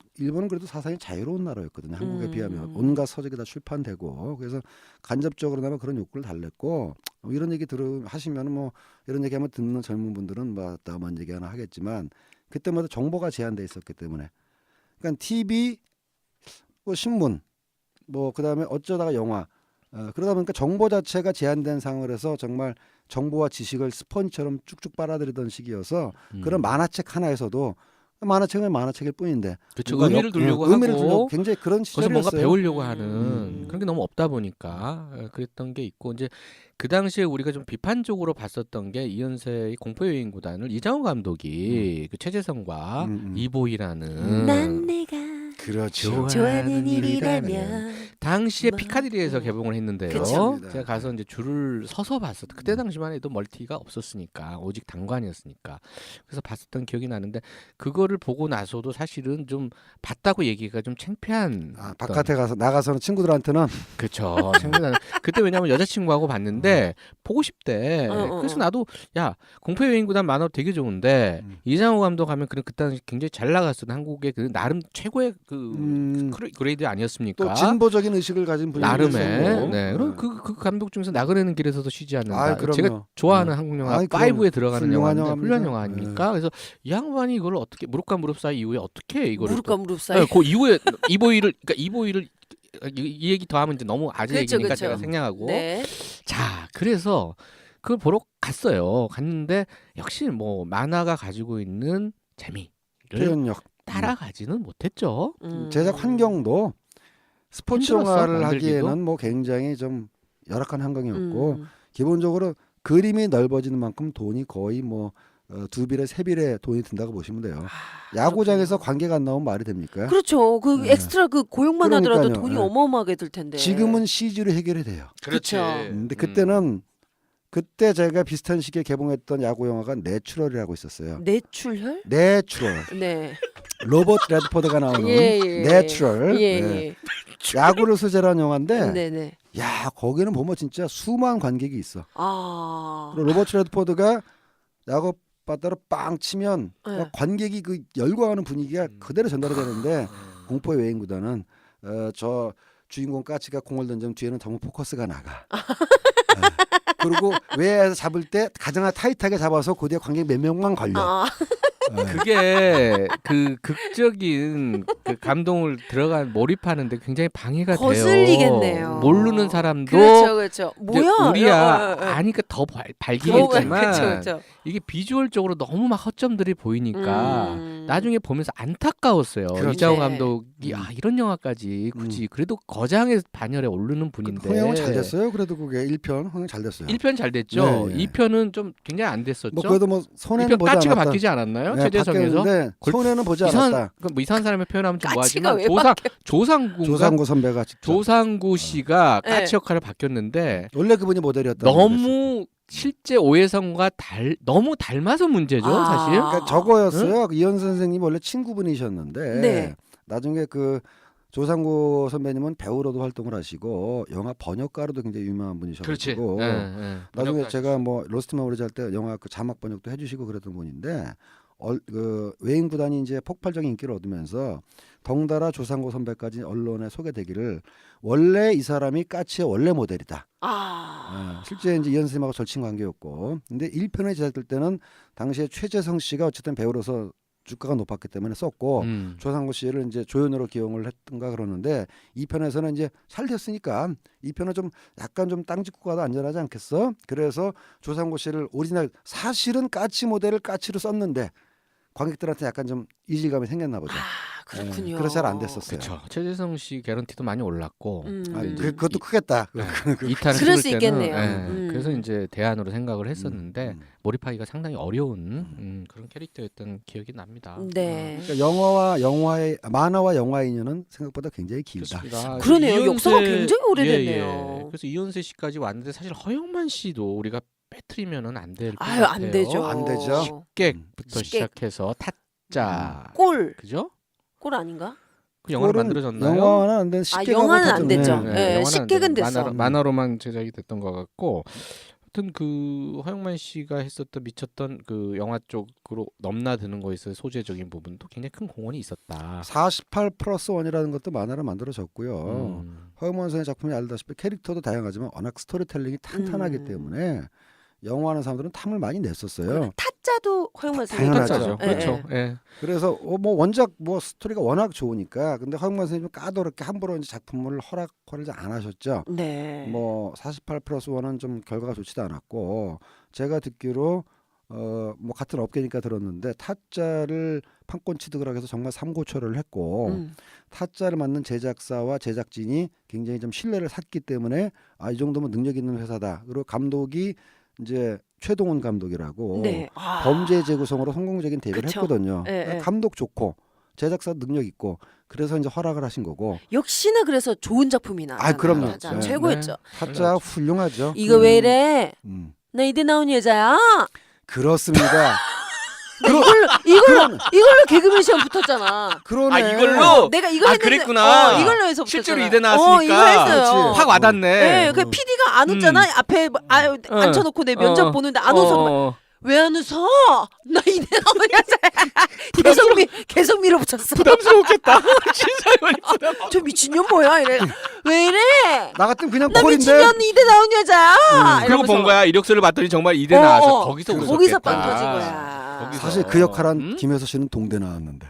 그래도 사상이 자유로운 나라였거든요. 한국에 비하면 온갖 서적이 다 출판되고 그래서 간접적으로나마 그런 욕구를 달랬고 이런 얘기 하시면 뭐 이런 얘기하면 듣는 젊은 분들은 뭐 나만 얘기 하나 하겠지만 그때마다 정보가 제한돼 있었기 때문에 그러니까 TV, 뭐 신문, 뭐 그다음에 어쩌다가 영화 그러다 보니까 정보 자체가 제한된 상황에서 정말 정보와 지식을 스펀지처럼 쭉쭉 빨아들이던 시기여서 그런 만화책 하나에서도 만화책은 만화책일 뿐인데 그렇죠. 뭔가 의미를 두려고 의미를 하고 두려고 굉장히 그런 거기서 시절이었어요. 뭔가 배우려고 하는 음. 그런 게 너무 없다 보니까 그랬던 게 있고 이제 그 당시에 우리가 좀 비판적으로 봤었던 게 이현세의 공포여행 구단을 이장호 감독이 그 최재성과 이보이라는 난 내가 그렇죠. 좋아하는 일이라면 당시에 뭐, 피카디리에서 개봉을 했는데요. 그쵸. 제가 가서 이제 줄을 서서 봤었. 그때 당시만 해도 멀티가 없었으니까 오직 단관이었으니까 그래서 봤었던 기억이 나는데 그거를 보고 나서도 사실은 좀 봤다고 얘기가 좀 창피한. 바깥에 가서 나가서는 친구들한테는 그렇죠. 창피한. 그때 왜냐면 여자친구하고 봤는데 보고 싶대. 그래서 나도 야 공포여행구단 만화 되게 좋은데 이장호 감독 하면 그 당시 굉장히 잘 나갔었던 한국의 그 나름 최고의 그 그레이드 아니었습니까? 또 진보적인 의식을 가진 분이 나름의. 네. 그럼 그 감독 중에서 나그네는 길에서도 쉬지 않는다. 그럼요. 제가 좋아하는 한국 영화 아이, 5에 들어가는 훌륭한 영화인데 훌륭한 영화입니다. 영화 아닙니까? 그래서 이 양반이 이걸 어떻게 무릎과 무릎 사이 이후에 어떻게 이거를 무릎과 무릎 사이. 그 이후에 이보이를 이 얘기 더 하면 이제 너무 아재 그렇죠, 얘기니까 그렇죠. 제가 생략하고. 네. 자, 그래서 그걸 보러 갔어요. 갔는데 역시 뭐 만화가 가지고 있는 재미를 표현력, 따라가지는 못했죠. 제작 환경도 스포츠 힘들었어, 영화를 만들기도. 하기에는 뭐 굉장히 좀 열악한 환경이었고 기본적으로 그림이 넓어지는 만큼 돈이 거의 뭐 2배에 3배의 돈이 든다고 보시면 돼요. 야구장에서 관계가 안 나오면 말이 됩니까? 그렇죠. 그 엑스트라 그 고용만 하더라도 그러니까요. 돈이 네. 어마어마하게 들 텐데. 지금은 CG로 해결이 돼요. 그렇죠. 근데 그때는 그때 제가 비슷한 시기에 개봉했던 야구 영화가 내추럴이라고 있었어요. 내출혈? 내추럴. 네. 로버트 레드포드가 나오는 예. 내추럴. 예. 네. 예. 야구를 소재로 한 영화인데 네네. 야 거기는 보면 진짜 수많은 관객이 있어. 아. 그리고 로버트 레드포드가 야구 바다로 빵 치면 네. 관객이 그 열광하는 분위기가 그대로 전달이 되는데 공포의 여행구단은 저 주인공 까치가 공을 던지면 뒤에는 너무 포커스가 나가. 그리고 외야에서 잡을 때 가장 타이트하게 잡아서 그 뒤에 관객 몇 명만 걸려. 아. 그게 그 극적인 그 감동을 들어간 몰입하는데 굉장히 방해가 거슬리겠네요. 돼요. 모르는 사람도 그렇죠, 그렇죠. 이제 뭐야? 우리야 아니까 더 발기겠지만 그렇죠, 그렇죠. 이게 비주얼적으로 너무 막 허점들이 보이니까 나중에 보면서 안타까웠어요. 그렇죠. 이장호 네. 감독이 이런 영화까지 굳이 그래도 거장의 반열에 오르는 분인데 흥행은 잘 됐어요. 그래도 그게 1편 흥행 잘 됐어요. 1편 잘 됐죠. 네, 네. 2편은 좀 굉장히 안 됐었죠. 뭐 그래도 뭐 손해는 2편 보지 까치가 않았다. 바뀌지 않았나요? 네, 최재성에서 바뀌었는데 손해는 보지 이상한 않았다. 뭐 이상한 사람의 표현하면 좀 까치가 뭐하지만 왜 조상구 선배가 직접. 조상구 씨가 네. 까치 역할을 바뀌었는데 원래 그분이 모델이었다. 너무 실제 오해성과 너무 닮아서 문제죠, 아. 사실. 그러니까 저거였어요. 이현 선생님 원래 친구분이셨는데 네. 나중에 그 조상구 선배님은 배우로도 활동을 하시고 영화 번역가로도 굉장히 유명한 그렇지. 분이셔가지고 나중에 번역가 제가 뭐 로스트 메모리즈 할 때 영화 그 자막 번역도 해주시고 그랬던 분인데 그 외인 구단이 이제 폭발적인 인기를 얻으면서 덩달아 조상구 선배까지 언론에 소개되기를 원래 이 사람이 까치의 원래 모델이다. 실제 이제 이현 선생님하고 절친 관계였고, 근데 1편에 제작될 때는 당시에 최재성 씨가 어쨌든 배우로서 주가가 높았기 때문에 썼고 조상구 씨를 이제 조연으로 기용을 했던가 그러는데 2편에서는 이제 잘 됐으니까 2편은 좀 약간 좀 땅 짚고 가도 안전하지 않겠어? 그래서 조상구 씨를 오리지널 사실은 까치 모델을 까치로 썼는데 관객들한테 약간 좀 이질감이 생겼나 보죠. 그렇군요. 그래서 잘 안 됐었어요. 그렇죠. 최재성 씨 개런티도 많이 올랐고 그것도 크겠다. 이탄을 그럴 찍을 수 때는 있겠네요. 그래서 이제 대안으로 생각을 했었는데 몰입하기가 상당히 어려운 그런 캐릭터였던 기억이 납니다. 네. 그러니까 만화와 영화의 인연은 생각보다 굉장히 길다. 그렇습니다. 그러네요. 이현세- 역사가 굉장히 오래됐네요. 예. 그래서 이현세 씨까지 왔는데 사실 허영만 씨도 우리가 빼트리면은 안 될 것 아유 같아요. 안 되죠. 안 되죠. 식객부터 식객. 시작해서 타짜 꼴 그죠? 아닌가? 그 영화 꼴은 만들어졌나요? 영화는 안 된. 식객하고 영화는 안 타짜는- 됐죠. 네. 네, 영화는 식객은 안 되고 됐어. 만화로만 제작이 됐던 것 같고, 하여튼 그 허영만 씨가 했었던 미쳤던 그 영화 쪽으로 넘나드는 거에 있어서 소재적인 부분도 굉장히 큰 공헌이 있었다. 48+1이라는 것도 만화로 만들어졌고요. 음. 허영만 선생의 작품이 알다시피 캐릭터도 다양하지만 워낙 스토리텔링이 탄탄하기 때문에 영화하는 사람들은 탐을 많이 냈었어요. 타짜도 허영만 선생님. 당연하죠. 타짜죠. 예, 그렇죠. 예. 예. 그래서 뭐 원작 뭐 스토리가 워낙 좋으니까 근데 허영만 선생님은 까다롭게 함부로 이제 작품을 허락을 안 하셨죠. 네. 뭐 48+1은 좀 결과가 좋지도 않았고 제가 듣기로 뭐 같은 업계니까 들었는데 타짜를 판권 취득을 해서 정말 삼고초를 했고 타짜를 만든 제작사와 제작진이 굉장히 좀 신뢰를 샀기 때문에 이 정도면 능력 있는 회사다. 그리고 감독이 이제 최동훈 감독이라고 네. 범죄 재구성으로 성공적인 데뷔를 그쵸. 했거든요. 예, 예. 감독 좋고 제작사 능력 있고 그래서 이제 허락을 하신 거고 역시나 그래서 좋은 작품이 나왔잖아요. 그럼요. 타짜. 네. 최고였죠. 타짜 훌륭하죠. 이거 왜 이래? 음. 나 이대 나온 여자야. 그렇습니다. 이걸로 개그맨 시험 붙었잖아. 그러네. 아, 이걸로? 내가 이거 했는데 그랬구나. 이걸로 해서 실제로 붙었잖아. 이대 나왔으니까. 이거 했어요. 그렇지. 확 와닿네. 네, 그 PD가 안 웃잖아. 앞에 앉혀놓고 내 면접 보는데 안 웃어. 왜 안 웃어? 나 이대 나온 여자야. 계속 밀어붙였어. 부담스러웠겠다. 신사위원이 부담. 저 미친년 뭐야? 이래. 왜 이래? 나 같으면 그냥 나 콜인데. 미친년 이대 나온 여자야. 그리고 이러면서 본 거야. 이력서를 봤더니 정말 이대 나와서 거기서 웃었겠다. 거기서 빵 터진 거야. 거기서. 사실 그 역할한 김혜서 씨는 동대 나왔는데.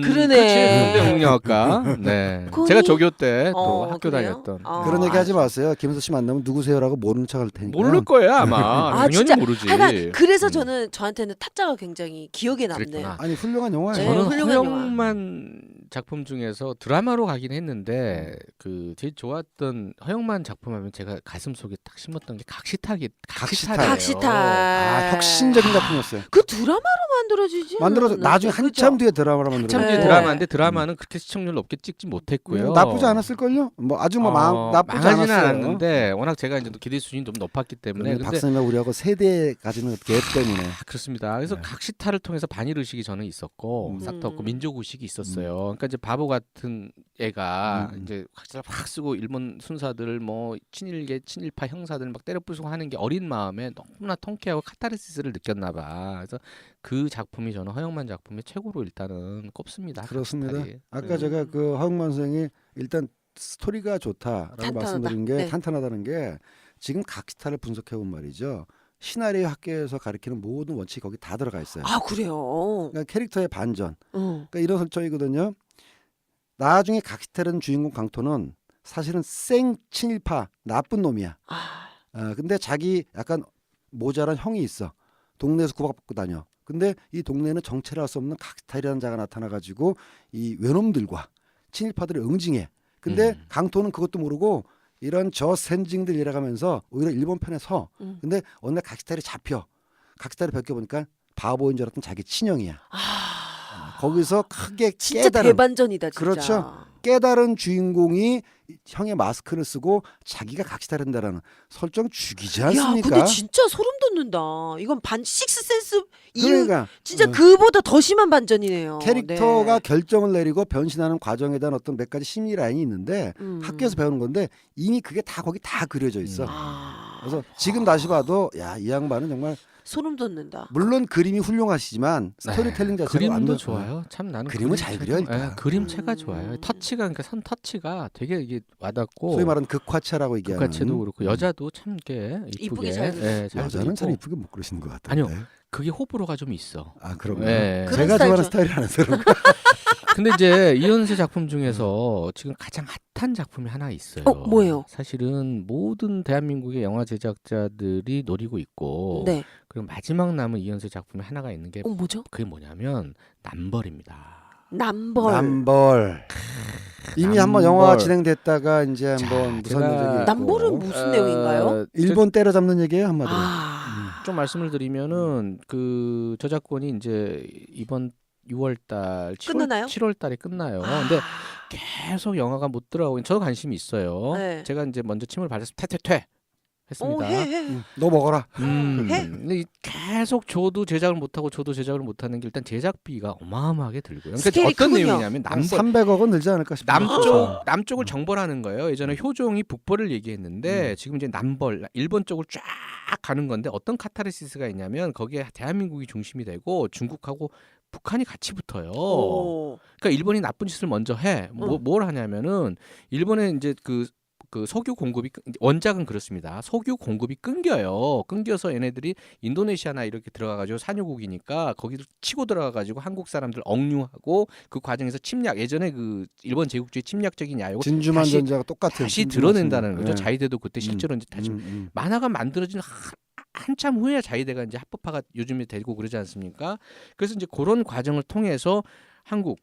그러네. 그치. 국영학과. 네. 그니- 제가 조교 때 또 학교 그래요? 다녔던. 그런 얘기 하지 마세요. 김혜서 씨 만나면 누구세요라고 모르는 척할 테니까. 모를 거야 아마. 당연히 진짜. 모르지. 하여간 그래서 저한테는 타짜가 굉장히 기억에 남네요. 그랬구나. 아니 훌륭한 영화예요. 네, 저는 훌륭한 허영만 작품 중에서 드라마로 가긴 했는데 그 제일 좋았던 허영만 작품하면 제가 가슴 속에 딱 심었던 게 각시탈이에요. 각시탈. 혁신적인 작품이었어요. 그 드라마로 만들어지지. 만들어서 않았나? 나중에 한참 뒤에 드라마로 한참 만들어졌어요. 뒤에 네. 드라마인데 드라마는 그렇게 시청률 높게 찍지 못했고요. 나쁘지 않았을걸요? 뭐 아주 나쁘지 망하지는 않았어요. 않았는데 워낙 제가 이제 기대 수준이 좀 높았기 때문에 근데 박사님과 우리하고 세대 가지는 갭 때문에. 그렇습니다. 그래서 네. 각시탈을 통해서 반일 의식이 저는 있었고 싹도 없고 민족 의식이 있었어요. 그러니까 이제 바보 같은 애가 이제 각시탈 확 쓰고 일본 순사들 뭐 친일계 친일파 형사들 막 때려 부수고 하는 게 어린 마음에 너무나 통쾌하고 카타르시스를 느꼈나 봐. 그래서 그 작품이 저는 허영만 작품의 최고로 일단은 꼽습니다. 그렇습니다. 각시탈이. 아까 제가 그 허영만 선생이 일단 스토리가 좋다라고 탄탄하다. 말씀드린 게 네. 탄탄하다는 게 지금 각시탈을 분석해 본 말이죠. 시나리오 학계에서 가리키는 모든 원칙이 거기 다 들어가 있어요. 그래요. 그러니까 캐릭터의 반전. 그러니까 이런 설정이거든요. 나중에 각시탈은 주인공 강토는 사실은 생 친일파 나쁜 놈이야. 근데 자기 약간 모자란 형이 있어. 동네에서 구박받고 다녀. 근데 이 동네에는 정체를 할 수 없는 각시탈이라는 자가 나타나가지고 이 외놈들과 친일파들을 응징해. 근데 강토는 그것도 모르고 이런 저센징들 이래가면서 오히려 일본 편에 서. 근데 어느 날 각시탈이 잡혀. 각시탈이 벗겨보니까 바보인 줄 알았던 자기 친형이야. 거기서 크게 진짜 깨달은 대반전이다 진짜. 그렇죠. 깨달은 주인공이 형의 마스크를 쓰고 자기가 각시다른다라는 설정 죽이지 야, 않습니까? 근데 진짜 소름 돋는다. 이건 반 식스센스 이후 그러니까 진짜 그보다 더 심한 반전이네요. 캐릭터가 네. 결정을 내리고 변신하는 과정에 대한 어떤 몇 가지 심리 라인이 있는데 학교에서 배우는 건데 이미 그게 다 거기 다 그려져 있어. 그래서 지금 다시 봐도 야, 이 양반은 정말 소름 돋는다. 물론 그림이 훌륭하시지만 스토리텔링 자체가 그림도 완전 좋아요. 참 나는 그림을 잘 그려, 일단. 그림체가 좋아요. 터치가 그러니까 선 터치가 되게 이게 와닿고 소위 말하는 극화체라고 얘기하는 극화체도 그렇고 여자도 참 이렇게 이쁘게 이쁘게 잘 예, 잘 여자는 잘 그리고 이쁘게 못 그리시는 것 같아요. 아니요. 그게 호불호가 좀 있어. 아 그럼요. 예. 그런 제가 스타일 좋아하는 좋아. 스타일이라는 사람. 근데 이제 이현세 작품 중에서 지금 가장 핫한 작품이 하나 있어요. 뭐예요? 사실은 모든 대한민국의 영화 제작자들이 노리고 있고 네. 그리고 마지막 남은 이현세 작품이 하나가 있는 게 뭐죠? 그게 뭐냐면 남벌입니다. 남벌. 남벌. 이미 한번 남벌. 영화가 진행됐다가 이제 자, 한번 무슨 제가- 적이 있고. 남벌은 무슨 내용인가요? 일본 때려잡는 얘기예요 한마디로. 좀 말씀을 드리면은 그 저작권이 이제 이번 6월달, 끝나나요? 7월달에 끝나요. 근데 계속 영화가 못 들어가고 저도 관심이 있어요. 네. 제가 이제 먼저 침을 발라서 퇴퇴퇴 했습니다. 해. 너 먹어라. 해? 근데 계속 저도 제작을 못하고 저도 제작을 못하는 게 일단 제작비가 어마어마하게 들고요. 그러니까 스케일이 어떤 크군요. 내용이냐면 남벌 300억은 늘지 않을까 싶어요. 남쪽을 정벌하는 거예요. 예전에 효종이 북벌을 얘기했는데 지금 이제 남벌 일본 쪽을 쫙 가는 건데 어떤 카타르시스가 있냐면 거기에 대한민국이 중심이 되고 중국하고 북한이 같이 붙어요. 오. 그러니까 일본이 나쁜 짓을 먼저 해. 뭘 하냐면은 일본에 이제 그 석유 공급이 원작은 그렇습니다. 석유 공급이 끊겨요. 끊겨서 얘네들이 인도네시아나 이렇게 들어가가지고 산유국이니까 거기도 치고 들어가가지고 한국 사람들 억류하고 그 과정에서 침략 예전에 그 일본 제국주의 침략적인 야욕을 진주만 전자가 똑같은. 다시 드러낸다는 거죠. 자위대도 그때 실제로 이제 다시 만화가 만들어진 한참 후에 자위대가 이제 합법화가 요즘에 되고 그러지 않습니까? 그래서 이제 그런 과정을 통해서 한국,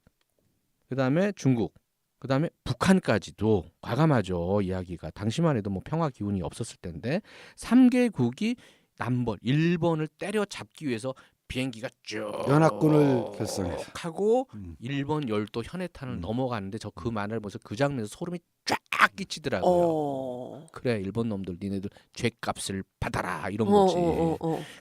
그다음에 중국, 그다음에 북한까지도 과감하죠. 이야기가 당시만 해도 뭐 평화 기운이 없었을 텐데 3개국이 남벌 일본을 때려잡기 위해서 비행기가 쭉 연합군을 결성해서 하고 일본 열도 현해탄을 넘어가는데 저 그 만화를 보면서 그 장면에서 소름이 쫙 끼치더라고요. 그래 일본 놈들 니네들 죄값을 받아라 이런 거지.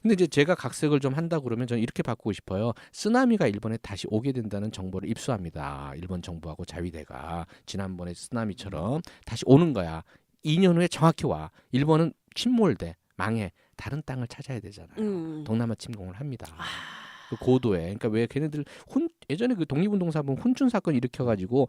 근데 이제 제가 각색을 좀 한다 그러면 저는 이렇게 바꾸고 싶어요. 쓰나미가 일본에 다시 오게 된다는 정보를 입수합니다. 일본 정부하고 자위대가 지난번에 쓰나미처럼 다시 오는 거야. 2년 후에 정확히 와. 일본은 침몰돼 망해 다른 땅을 찾아야 되잖아요. 동남아 침공을 합니다. 그 고도에. 그러니까 왜 걔네들 예전에 그 독립운동사분 훈춘 사건 일으켜가지고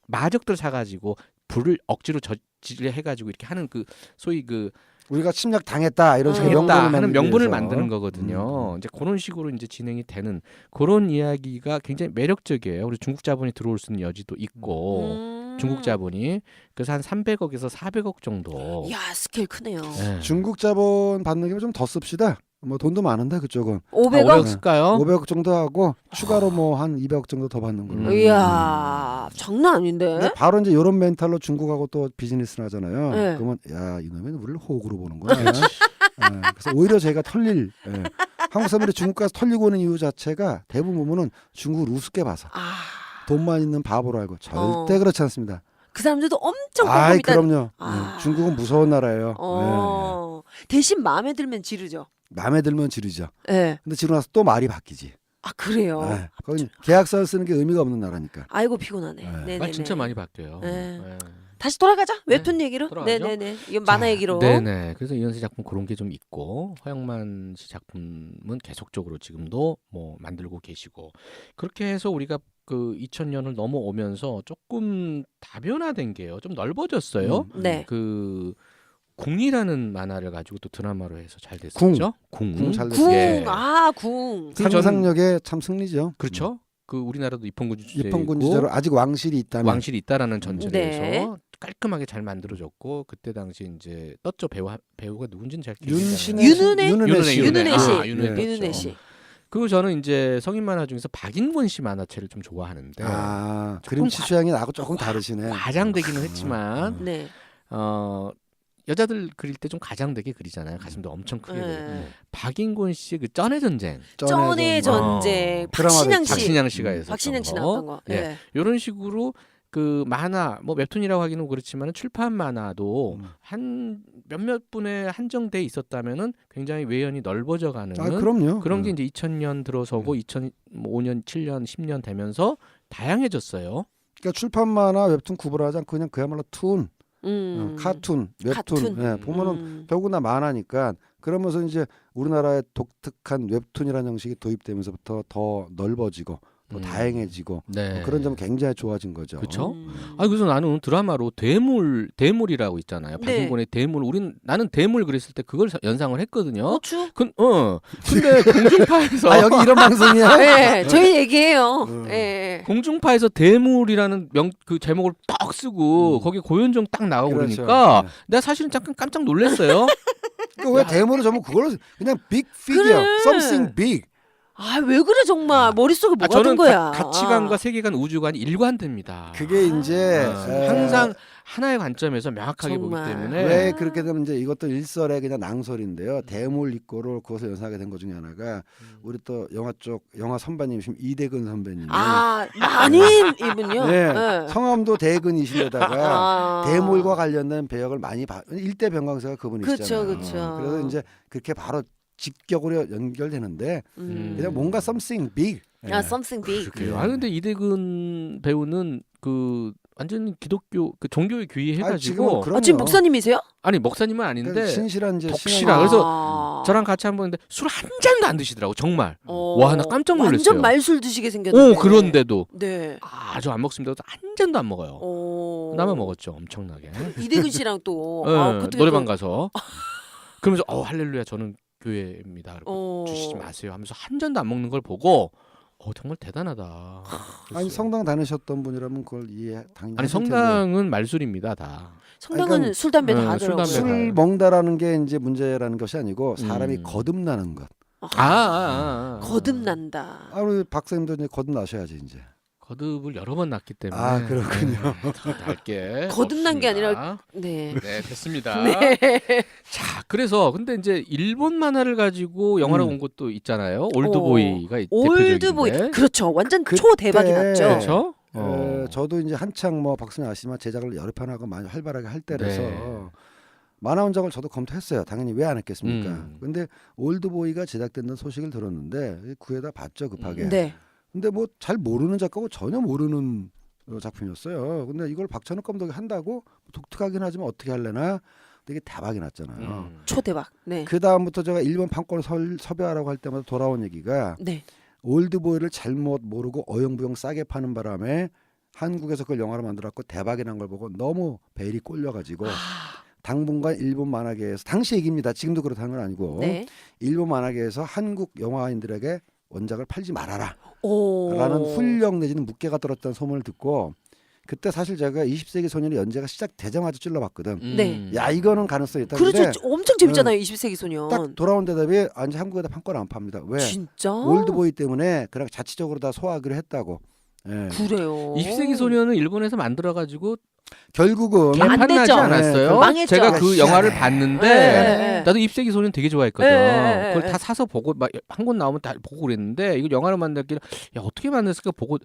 마적들 사가지고 불을 억지로 저지를 해가지고 이렇게 하는 그 소위 그 우리가 침략 당했다 이런 식의 당했다 명분을 하는 명분을 위해서. 만드는 거거든요. 이제 그런 식으로 이제 진행이 되는 그런 이야기가 굉장히 매력적이에요. 우리 중국 자본이 들어올 수 있는 여지도 있고 중국 자본이 그래서 한 300억에서 400억 정도. 야 스케일 크네요. 네. 중국 자본 받는 게 좀 더 씁시다. 뭐 돈도 많은데 그쪽은 500억? 500억 쓸까요? 500억 정도 하고 추가로 뭐 한 200억 정도 더 받는 걸로. 이야 장난 아닌데. 근데 바로 이제 이런 멘탈로 중국하고 또 비즈니스를 하잖아요. 네. 그러면 야 이놈은 우리를 호구로 보는 거야. 그래서 오히려 저희가 털릴 한국 사람들이 중국 가서 털리고 오는 이유 자체가 대부분 보면은 중국을 우습게 봐서 돈만 있는 바보로 알고 절대 그렇지 않습니다. 그 사람들도 엄청 아이 꼼꼼히 그럼요. 중국은 무서운 나라예요. 대신 마음에 들면 지르죠. 마음에 들면 지르죠. 네. 근데 지르고 나서 또 말이 바뀌지. 그래요. 거기 계약서를 쓰는 게 의미가 없는 나라니까. 아이고 피곤하네. 네네네. 말 진짜 많이 바뀌어요. 네. 네. 다시 돌아가자. 웹툰 얘기로. 돌아가죠. 네네네. 이건 만화 얘기로. 네네. 그래서 이현세 작품 그런 게 좀 있고 허영만 씨 작품은 계속적으로 지금도 뭐 만들고 계시고 그렇게 해서 우리가 그 2000년을 넘어오면서 조금 다변화된 게요. 좀 넓어졌어요. 네. 그 궁이라는 만화를 가지고 또 드라마로 해서 잘 됐었죠. 궁 잘 궁. 예. 궁. 상상력의 참 승리죠. 그렇죠. 그 우리나라도 입헌군 주제이고 입헌군 주제로 아직 왕실이 있다는. 왕실이 있다라는 전제에서 네. 깔끔하게 잘 만들어졌고 그때 당시 이제 떴죠 배우가 누군지는 잘 기억이 윤은혜? 윤은혜 씨. 윤은혜 씨. 윤은혜 씨. 그리고 저는 이제 성인 만화 중에서 박인권 씨 만화체를 좀 좋아하는데 그림치 취향이 나하고 조금 다르시네. 과장되기는 했지만 네. 여자들 그릴 때 좀 가장되게 그리잖아요. 가슴도 엄청 크게. 그려요. 네. 박인곤 씨의 그 쩐의 전쟁. 쩐의 전쟁. 박신양 씨. 박신양 씨가 했었던 박신양 씨 거. 나왔던 거. 예. 예. 이런 식으로 그 만화 뭐 웹툰이라고 하기는 그렇지만 출판 만화도 한 몇몇 분에 한정돼 있었다면은 굉장히 외연이 넓어져 가는 그럼요. 그런 게 이제 2000년 들어서고 2005년, 7년, 10년 되면서 다양해졌어요. 그러니까 출판 만화 웹툰 구분하지 않고 그냥 그야말로 툰, 카툰, 웹툰. 카툰. 예, 보면은 더구나 만화니까 그러면서 이제 우리나라의 독특한 웹툰이라는 형식이 도입되면서부터 더 넓어지고 더 다양해지고 네. 그런 점은 굉장히 좋아진 거죠. 그렇죠. 아 그래서 나는 드라마로 대물이라고 있잖아요. 네. 박인곤의 대물. 나는 대물 그랬을 때 그걸 연상을 했거든요. 호추? 근데 공중파에서 여기 이런 방송이야? 네, 저희 얘기해요. 예. 공중파에서 대물이라는 그 제목을 딱 쓰고 거기 고현정 딱 나오고 그렇죠. 그러니까 네. 내가 사실은 잠깐 깜짝 놀랐어요. 왜 대모를 전부 그걸 그냥 빅 피겨, 그래. something big. 아, 왜 그래 정말 머릿속에 뭐가 저는 든 거야. 가치관과 세계관, 우주관이 일관됩니다. 그게 이제 항상 하나의 관점에서 명확하게 정말. 보기 때문에 왜 그렇게 되면 이제 이것도 일설의 그냥 낭설인데요. 대물 입고를 그것을 연상하게 된 것 중에 하나가 우리 또 영화 선배님이신 이대근 선배님이 만인 이분요. 네, 네. 성함도 대근이신데다가 아. 대물과 관련된 배역을 많이 일대 병강세가 그분이시잖아요. 그쵸. 그래서 이제 그렇게 바로 직격으로 연결되는데 그냥 뭔가 something big. something big. 그래요. 근데 이대근 배우는 그 완전 기독교 그 종교에 귀의해가지고 지금 목사님이세요? 아니 목사님은 아닌데 그러니까 신실한 이제 독실한 그래서 저랑 같이 한번 했는데 술 한 잔도 안 드시더라고 정말. 와 나 깜짝 놀랐어요. 완전 말술 드시게 생겼는데. 그런데도 네. 아주 안 먹습니다. 한 잔도 안 먹어요. 나만 먹었죠 엄청나게. 이대근 씨랑 또 네, 노래방 가서 그러면서 할렐루야 저는 교회입니다. 주시지 마세요 하면서 한 잔도 안 먹는 걸 보고 정말 대단하다. 아니 성당 다니셨던 분이라면 그걸 당연히 아니 성당은 말술입니다 다. 성당은 그러니까, 술 담배 다 술, 하더라고요. 담배 술 먹는다라는 게 이제 문제라는 것이 아니고 사람이 거듭나는 것. 거듭난다. 우리 박사님도 이제 거듭나셔야지 이제. 거듭을 여러 번 났기 때문에. 그렇군요. 넓게 거듭난 게 없습니다. 아니라 네. 네 됐습니다. 네. 자 그래서 근데 이제 일본 만화를 가지고 영화로 온 것도 있잖아요. 올드보이가 올드보이 대표적인데. 그렇죠. 완전 그때 초대박이 났죠. 그렇죠. 저도 이제 한창 박사님 아시지만 제작을 여러 편 하고 많이 활발하게 할 때라서 네. 만화 원작을 저도 검토했어요. 당연히 왜 안 했겠습니까? 근데 올드보이가 제작된다는 소식을 들었는데 구해다 봤죠 급하게. 네. 근데 뭐 잘 모르는 작가고 전혀 모르는 작품이었어요. 근데 이걸 박찬욱 감독이 한다고 독특하긴 하지만 어떻게 할래나 되게 대박이 났잖아요. 초대박. 네. 그 다음부터 제가 일본 판권을 섭외하라고 할 때마다 돌아온 얘기가 네. 올드보이를 잘못 모르고 어영부영 싸게 파는 바람에 한국에서 그걸 영화로 만들었고 대박이 난 걸 보고 너무 베일이 꼴려가지고 당분간 일본 만화계에서 당시 얘기입니다. 지금도 그렇다는 건 아니고 네. 일본 만화계에서 한국 영화인들에게 원작을 팔지 말아라 오. 라는 훈령 내지는 묵계가 떨었다는 소문을 듣고 그때 사실 제가 20세기 소년의 연재가 시작되자마자 찔러봤거든. 네. 야 이거는 가능성이 있다. 그렇죠. 엄청 재밌잖아요. 20세기 소년. 딱 돌아온 대답이 아니 한국에다 판권 안 팝니다. 왜? 진짜? 올드보이 때문에 그냥 자치적으로 다 소화하기로 했다고. 예. 그래요. 20세기 소년은 일본에서 만들어가지고 결국은 안 개판나지 됐죠. 않았어요. 네, 망했죠. 제가 그 영화를 봤는데 네. 나도 20세기 소년 되게 좋아했거든. 네. 그걸 다 사서 보고 막 한 권 나오면 다 보고 그랬는데 이거 영화로 만들기를 야 어떻게 만들었을까 보고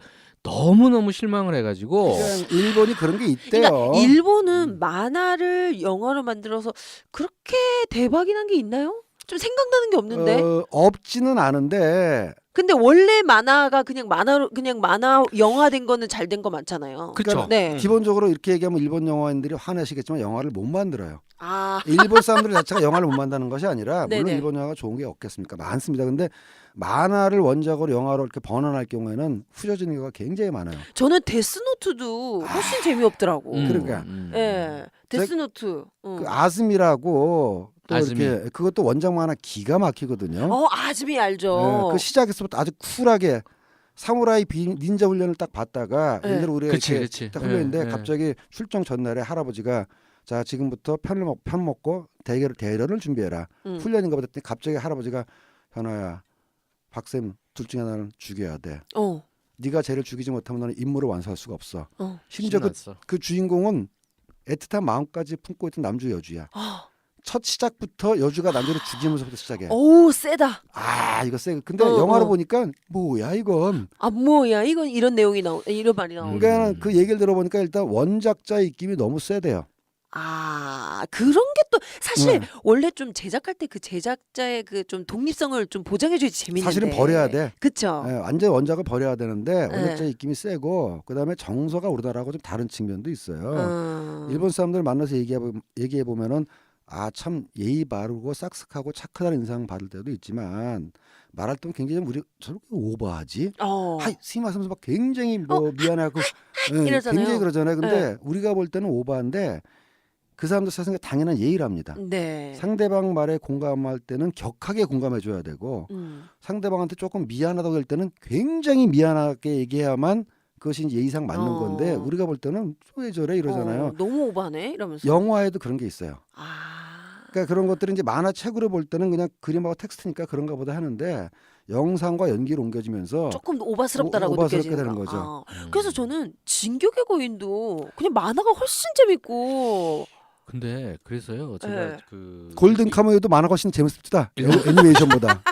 너무 실망을 해가지고 그냥 일본이 그런 게 있대요. 그러니까 일본은 만화를 영화로 만들어서 그렇게 대박이 난 게 있나요? 좀 생각나는 게 없는데. 없지는 않은데 근데 원래 만화가 그냥 만화 영화된 거는 잘 된 거 많잖아요. 그렇죠. 네. 기본적으로 이렇게 얘기하면 일본 영화인들이 화내시겠지만 영화를 못 만들어요. 아. 일본 사람들 자체가 영화를 못 만드는 것이 아니라 물론 네네. 일본 영화가 좋은 게 없겠습니까? 많습니다. 근데 만화를 원작으로 영화로 이렇게 번안할 경우에는 후져지는 경우가 굉장히 많아요. 저는 데스노트도 훨씬 재미없더라고. 그러니까. 예. 데스노트. 그 아즈미라고 또 아즈미. 이렇게 그것도 원작 만화 기가 막히거든요. 아즈미 알죠. 그 시작에서부터 아주 쿨하게 사무라이 닌자 훈련을 딱 받다가 네. 예를 들어 우리가 그치, 이렇게 그치. 딱 훈련인데 네, 갑자기 출정 전날에 할아버지가 자 지금부터 편 먹고 대련을 준비해라. 훈련인가 보다 했더니 갑자기 할아버지가 현아야 박쌤 둘 중에 하나는 죽여야 돼. 네가 쟤를 죽이지 못하면 너는 임무를 완수할 수가 없어. 심지어 신났어. 그 주인공은 애틋한 마음까지 품고 있던 남주 여주야. 아, 첫 시작부터 여주가 남주를 죽이면서부터 시작해. 오 세다. 아 이거 세. 근데 어, 영화로 어. 보니까 뭐야 이건. 아 뭐야 이건 이런 내용이 이런 말이 나오는. 그러니까 그 얘기를 들어보니까 일단 원작자의 입김이 너무 세대요. 아 그런 게 또 사실 네. 원래 좀 제작할 때 그 제작자의 그 좀 독립성을 좀 보장해줘야지 재밌는데. 사실은 버려야 돼. 그쵸. 예, 완전 원작을 버려야 되는데 네. 원작자의 입김이 세고 그다음에 정서가 우리나라하고 좀 다른 측면도 있어요. 일본 사람들 만나서 얘기해 보면은 아 참 예의 바르고 싹싹하고 착하다는 인상 받을 때도 있지만 말할 때 굉장히 우리 저렇게 오버하지. 하이 스미마셍 막 굉장히 뭐 미안하고 예, 이러잖아요. 굉장히 그러잖아요. 근데 우리가 볼 때는 오버한데 그 사람들 사실 당연한 예의랍니다. 네. 상대방 말에 공감할 때는 격하게 공감해 줘야 되고 상대방한테 조금 미안하다고 할 때는 굉장히 미안하게 얘기해야만 그것이 이제 예의상 맞는 건데 우리가 볼 때는 왜 저래 이러잖아요. 너무 오바네 이러면서. 영화에도 그런 게 있어요. 아. 그러니까 그런 것들은 이제 만화책으로 볼 때는 그냥 그림하고 텍스트니까 그런가 보다 하는데 영상과 연기로 옮겨지면서 조금 오바스럽다라고 오바스럽게 느껴지는 되는 거. 거죠. 그래서 저는 진격의 거인도 그냥 만화가 훨씬 재밌고. 근데 그래서요 제가 네. 그 골든 카무이도 만화가 훨씬 재밌습니다. 애니메이션보다.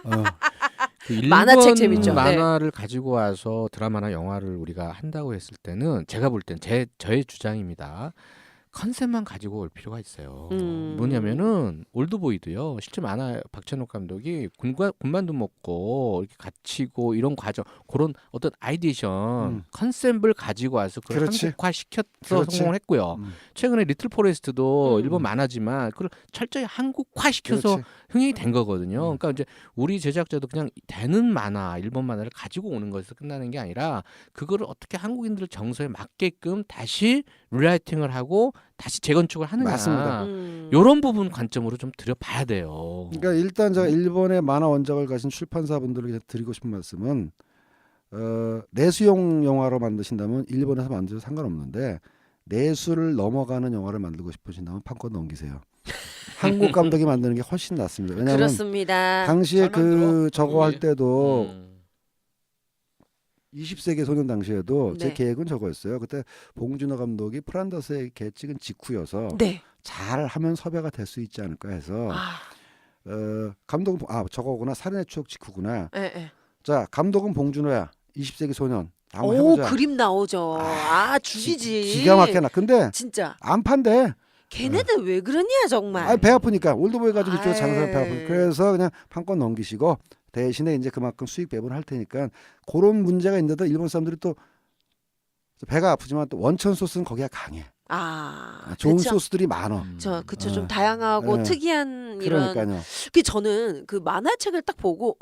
그 일본 만화책 재밌죠. 만화를 가지고 와서 드라마나 영화를 우리가 한다고 했을 때는 제가 볼 땐 저의 주장입니다. 컨셉만 가지고 올 필요가 있어요. 뭐냐면은 올드보이도요. 실제 만화 박찬욱 감독이 군만두 먹고 이렇게 갇히고 이런 과정 그런 어떤 아이디에이션 컨셉을 가지고 와서 그걸 그렇지. 한국화 시켜서 그렇지. 성공을 했고요. 최근에 리틀 포레스트도 일본 만화지만 그걸 철저히 한국화 시켜서 그렇지. 흥행이 된 거거든요. 그러니까 이제 우리 제작자도 그냥 되는 만화, 일본 만화를 가지고 오는 것에서 끝나는 게 아니라 그거를 어떻게 한국인들 정서에 맞게끔 다시 리라이팅을 하고 다시 재건축을 하느냐. 맞습니다. 이런 부분 관점으로 좀 들여봐야 돼요. 그러니까 일단 제가 일본의 만화 원작을 가진 출판사분들에게 드리고 싶은 말씀은 내수용 영화로 만드신다면 일본에서 만드셔도 상관없는데 내수를 넘어가는 영화를 만들고 싶으신다면 판권 넘기세요. 한국 감독이 만드는 게 훨씬 낫습니다. 왜냐하면 그렇습니다. 당시에 잘 만들어. 저거 할 때도 20세기 소년 당시에도 제 네. 계획은 저거였어요. 그때 봉준호 감독이 프란더스의 개 찍은 직후여서 네. 잘하면 섭외가 될 수 있지 않을까 해서 감독은 저거구나 살인의 추억 직후구나. 예. 자 감독은 봉준호야 20세기 소년 한번 오 해보자. 그림 나오죠. 죽이지. 기가 막혀 나. 근데 진짜. 안 판대. 걔네들 왜 그러냐 정말. 배 아프니까 올드보이 가지고 이쪽 장사를 배 아이. 아프니까 그래서 그냥 판권 넘기시고 대신에 이제 그만큼 수익 배분을 할 테니까 그런 문제가 있는데도 일본 사람들이 또 배가 아프지만 또 원천 소스는 거기가 강해. 좋은 그쵸? 소스들이 많어. 그쵸 좀 다양하고 네. 특이한 이런. 그러니까요. 저는 그 만화책을 딱 보고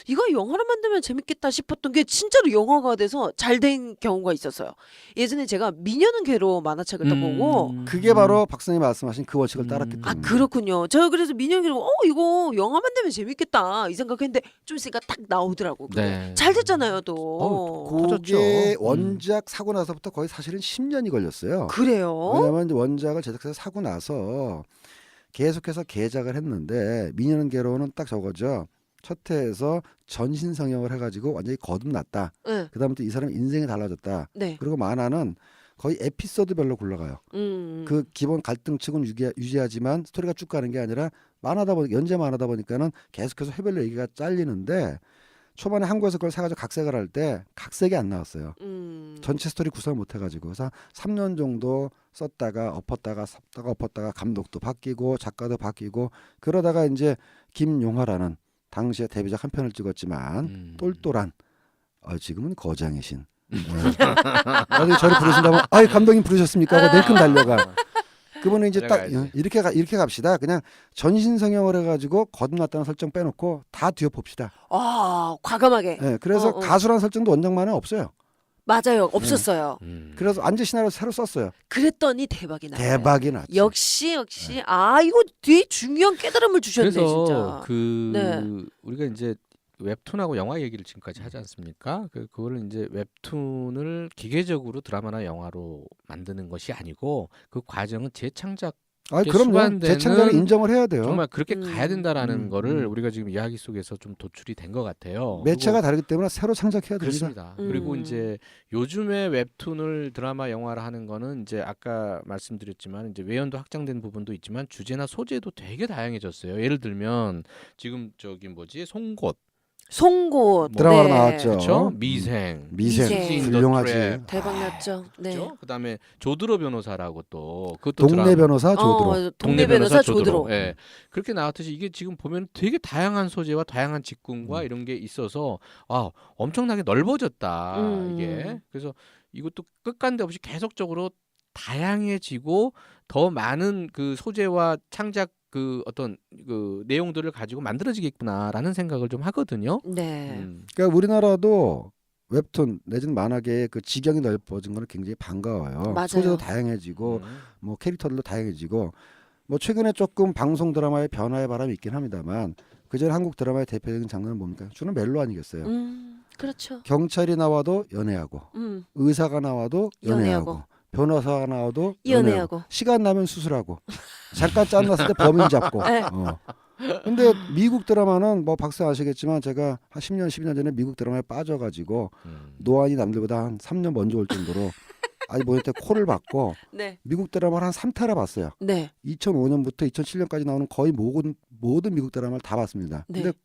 이거 영화로 만들면 재밌겠다 싶었던 게 진짜로 영화가 돼서 잘 된 경우가 있었어요. 예전에 제가 미녀는 괴로 만화책을 딱 보고 그게 바로 박사님 말씀하신 그 원칙을 따랐기 때문에. 그렇군요. 제가 그래서 미녀는 괴로 이거 영화 만들면 재밌겠다 이 생각했는데 좀 있으니까 딱 나오더라고. 네. 잘 됐잖아요 또. 터졌죠. 그게 원작 사고 나서부터 거의 사실은 10년이 걸렸어요. 그래요? 왜냐하면 이제 원작을 제작사에서 사고 나서 계속해서 개작을 했는데 미녀는 괴로워는 딱 저거죠. 첫 회에서 전신 성형을 해가지고 완전히 거듭났다. 네. 그다음부터 이 사람 인생이 달라졌다. 네. 그리고 만화는 거의 에피소드별로 굴러가요. 그 기본 갈등축은 유지하지만 스토리가 쭉 가는 게 아니라 만화다 보니 연재 만화다 보니까는 계속해서 회별로 얘기가 잘리는데 초반에 한국에서 그걸 사가지고 각색을 할 때 각색이 안 나왔어요. 전체 스토리 구성을 못 해가지고 그래서 3년 정도 썼다가 엎었다가 감독도 바뀌고 작가도 바뀌고 그러다가 이제 김용화라는 당시에 데뷔작 한 편을 찍었지만 똘똘한 지금은 거장이신 나중에 저를 부르신다면 감독님 부르셨습니까? 하고 냉큼 달려가. 그분은 이제 딱 이렇게 갑시다. 그냥 전신 성형을 해가지고 거듭났다는 설정 빼놓고 다 뒤엎읍시다. 과감하게. 네, 그래서 가수라는 설정도 원작만에 없어요. 맞아요. 없었어요. 그래서 완전 시나리오 새로 썼어요. 그랬더니 대박이 나요. 대박이 났지. 역시 이거 되게 중요한 깨달음을 주셨네 그래서 진짜. 우리가 이제 웹툰하고 영화 얘기를 지금까지 하지 않습니까? 그거를 이제 웹툰을 기계적으로 드라마나 영화로 만드는 것이 아니고 그 과정은 재창작 아, 이게 그럼요. 수반되는 재창작을 인정을 해야 돼요. 정말 그렇게 가야 된다라는 거를 음. 우리가 지금 이야기 속에서 좀 도출이 된 것 같아요. 매체가 그리고 다르기 때문에 새로 창작해야 됩니다. 그렇습니다. 그리고 음. 이제 요즘에 웹툰을 드라마 영화를 하는 거는 이제 아까 말씀드렸지만 이제 외연도 확장된 부분도 있지만 주제나 소재도 되게 다양해졌어요. 예를 들면 지금 저기 뭐지 송곳 송곳 드라마로 네. 나왔죠. 그렇죠? 미생, 미생 미생. 훌륭하지. 대박 났죠. 네. 그렇죠? 그다음에 조드로 변호사라고 또 그것도 동네 드라마. 변호사 조드로. 동네 변호사 조드로. 예. 그렇게 나왔듯이 이게 지금 보면 되게 다양한 소재와 다양한 직군과 이런 게 있어서 아, 엄청나게 넓어졌다. 이게. 그래서 이것도 끝간데 없이 계속적으로 다양해지고 더 많은 그 소재와 창작 그 어떤 그 내용들을 가지고 만들어지겠구나라는 생각을 좀 하거든요. 네. 그러니까 우리나라도 웹툰 내지는 만화계의 그 지경이 넓어진 거는 굉장히 반가워요. 맞아요. 소재도 다양해지고 음. 뭐 캐릭터들도 다양해지고 뭐 최근에 조금 방송 드라마의 변화의 바람이 있긴 합니다만 그전에 한국 드라마의 대표적인 장르는 뭡니까? 주는 멜로 아니겠어요. 그렇죠. 경찰이 나와도 연애하고 의사가 나와도 연애하고 연애하고. 변호사가 나와도 연애하고. 시간 나면 수술하고 잠깐 짠났을 때 범인 잡고. 네. 근데 미국 드라마는 뭐 박사 아시겠지만 제가 한 10년 12년 전에 미국 드라마에 빠져가지고 노안이 남들보다 한 3년 먼저 올 정도로 아니 뭐 이때 코를 박고 네. 미국 드라마를 한 3타를 봤어요. 네. 2005년부터 2007년까지 나오는 거의 모든 미국 드라마를 다 봤습니다. 네. 근데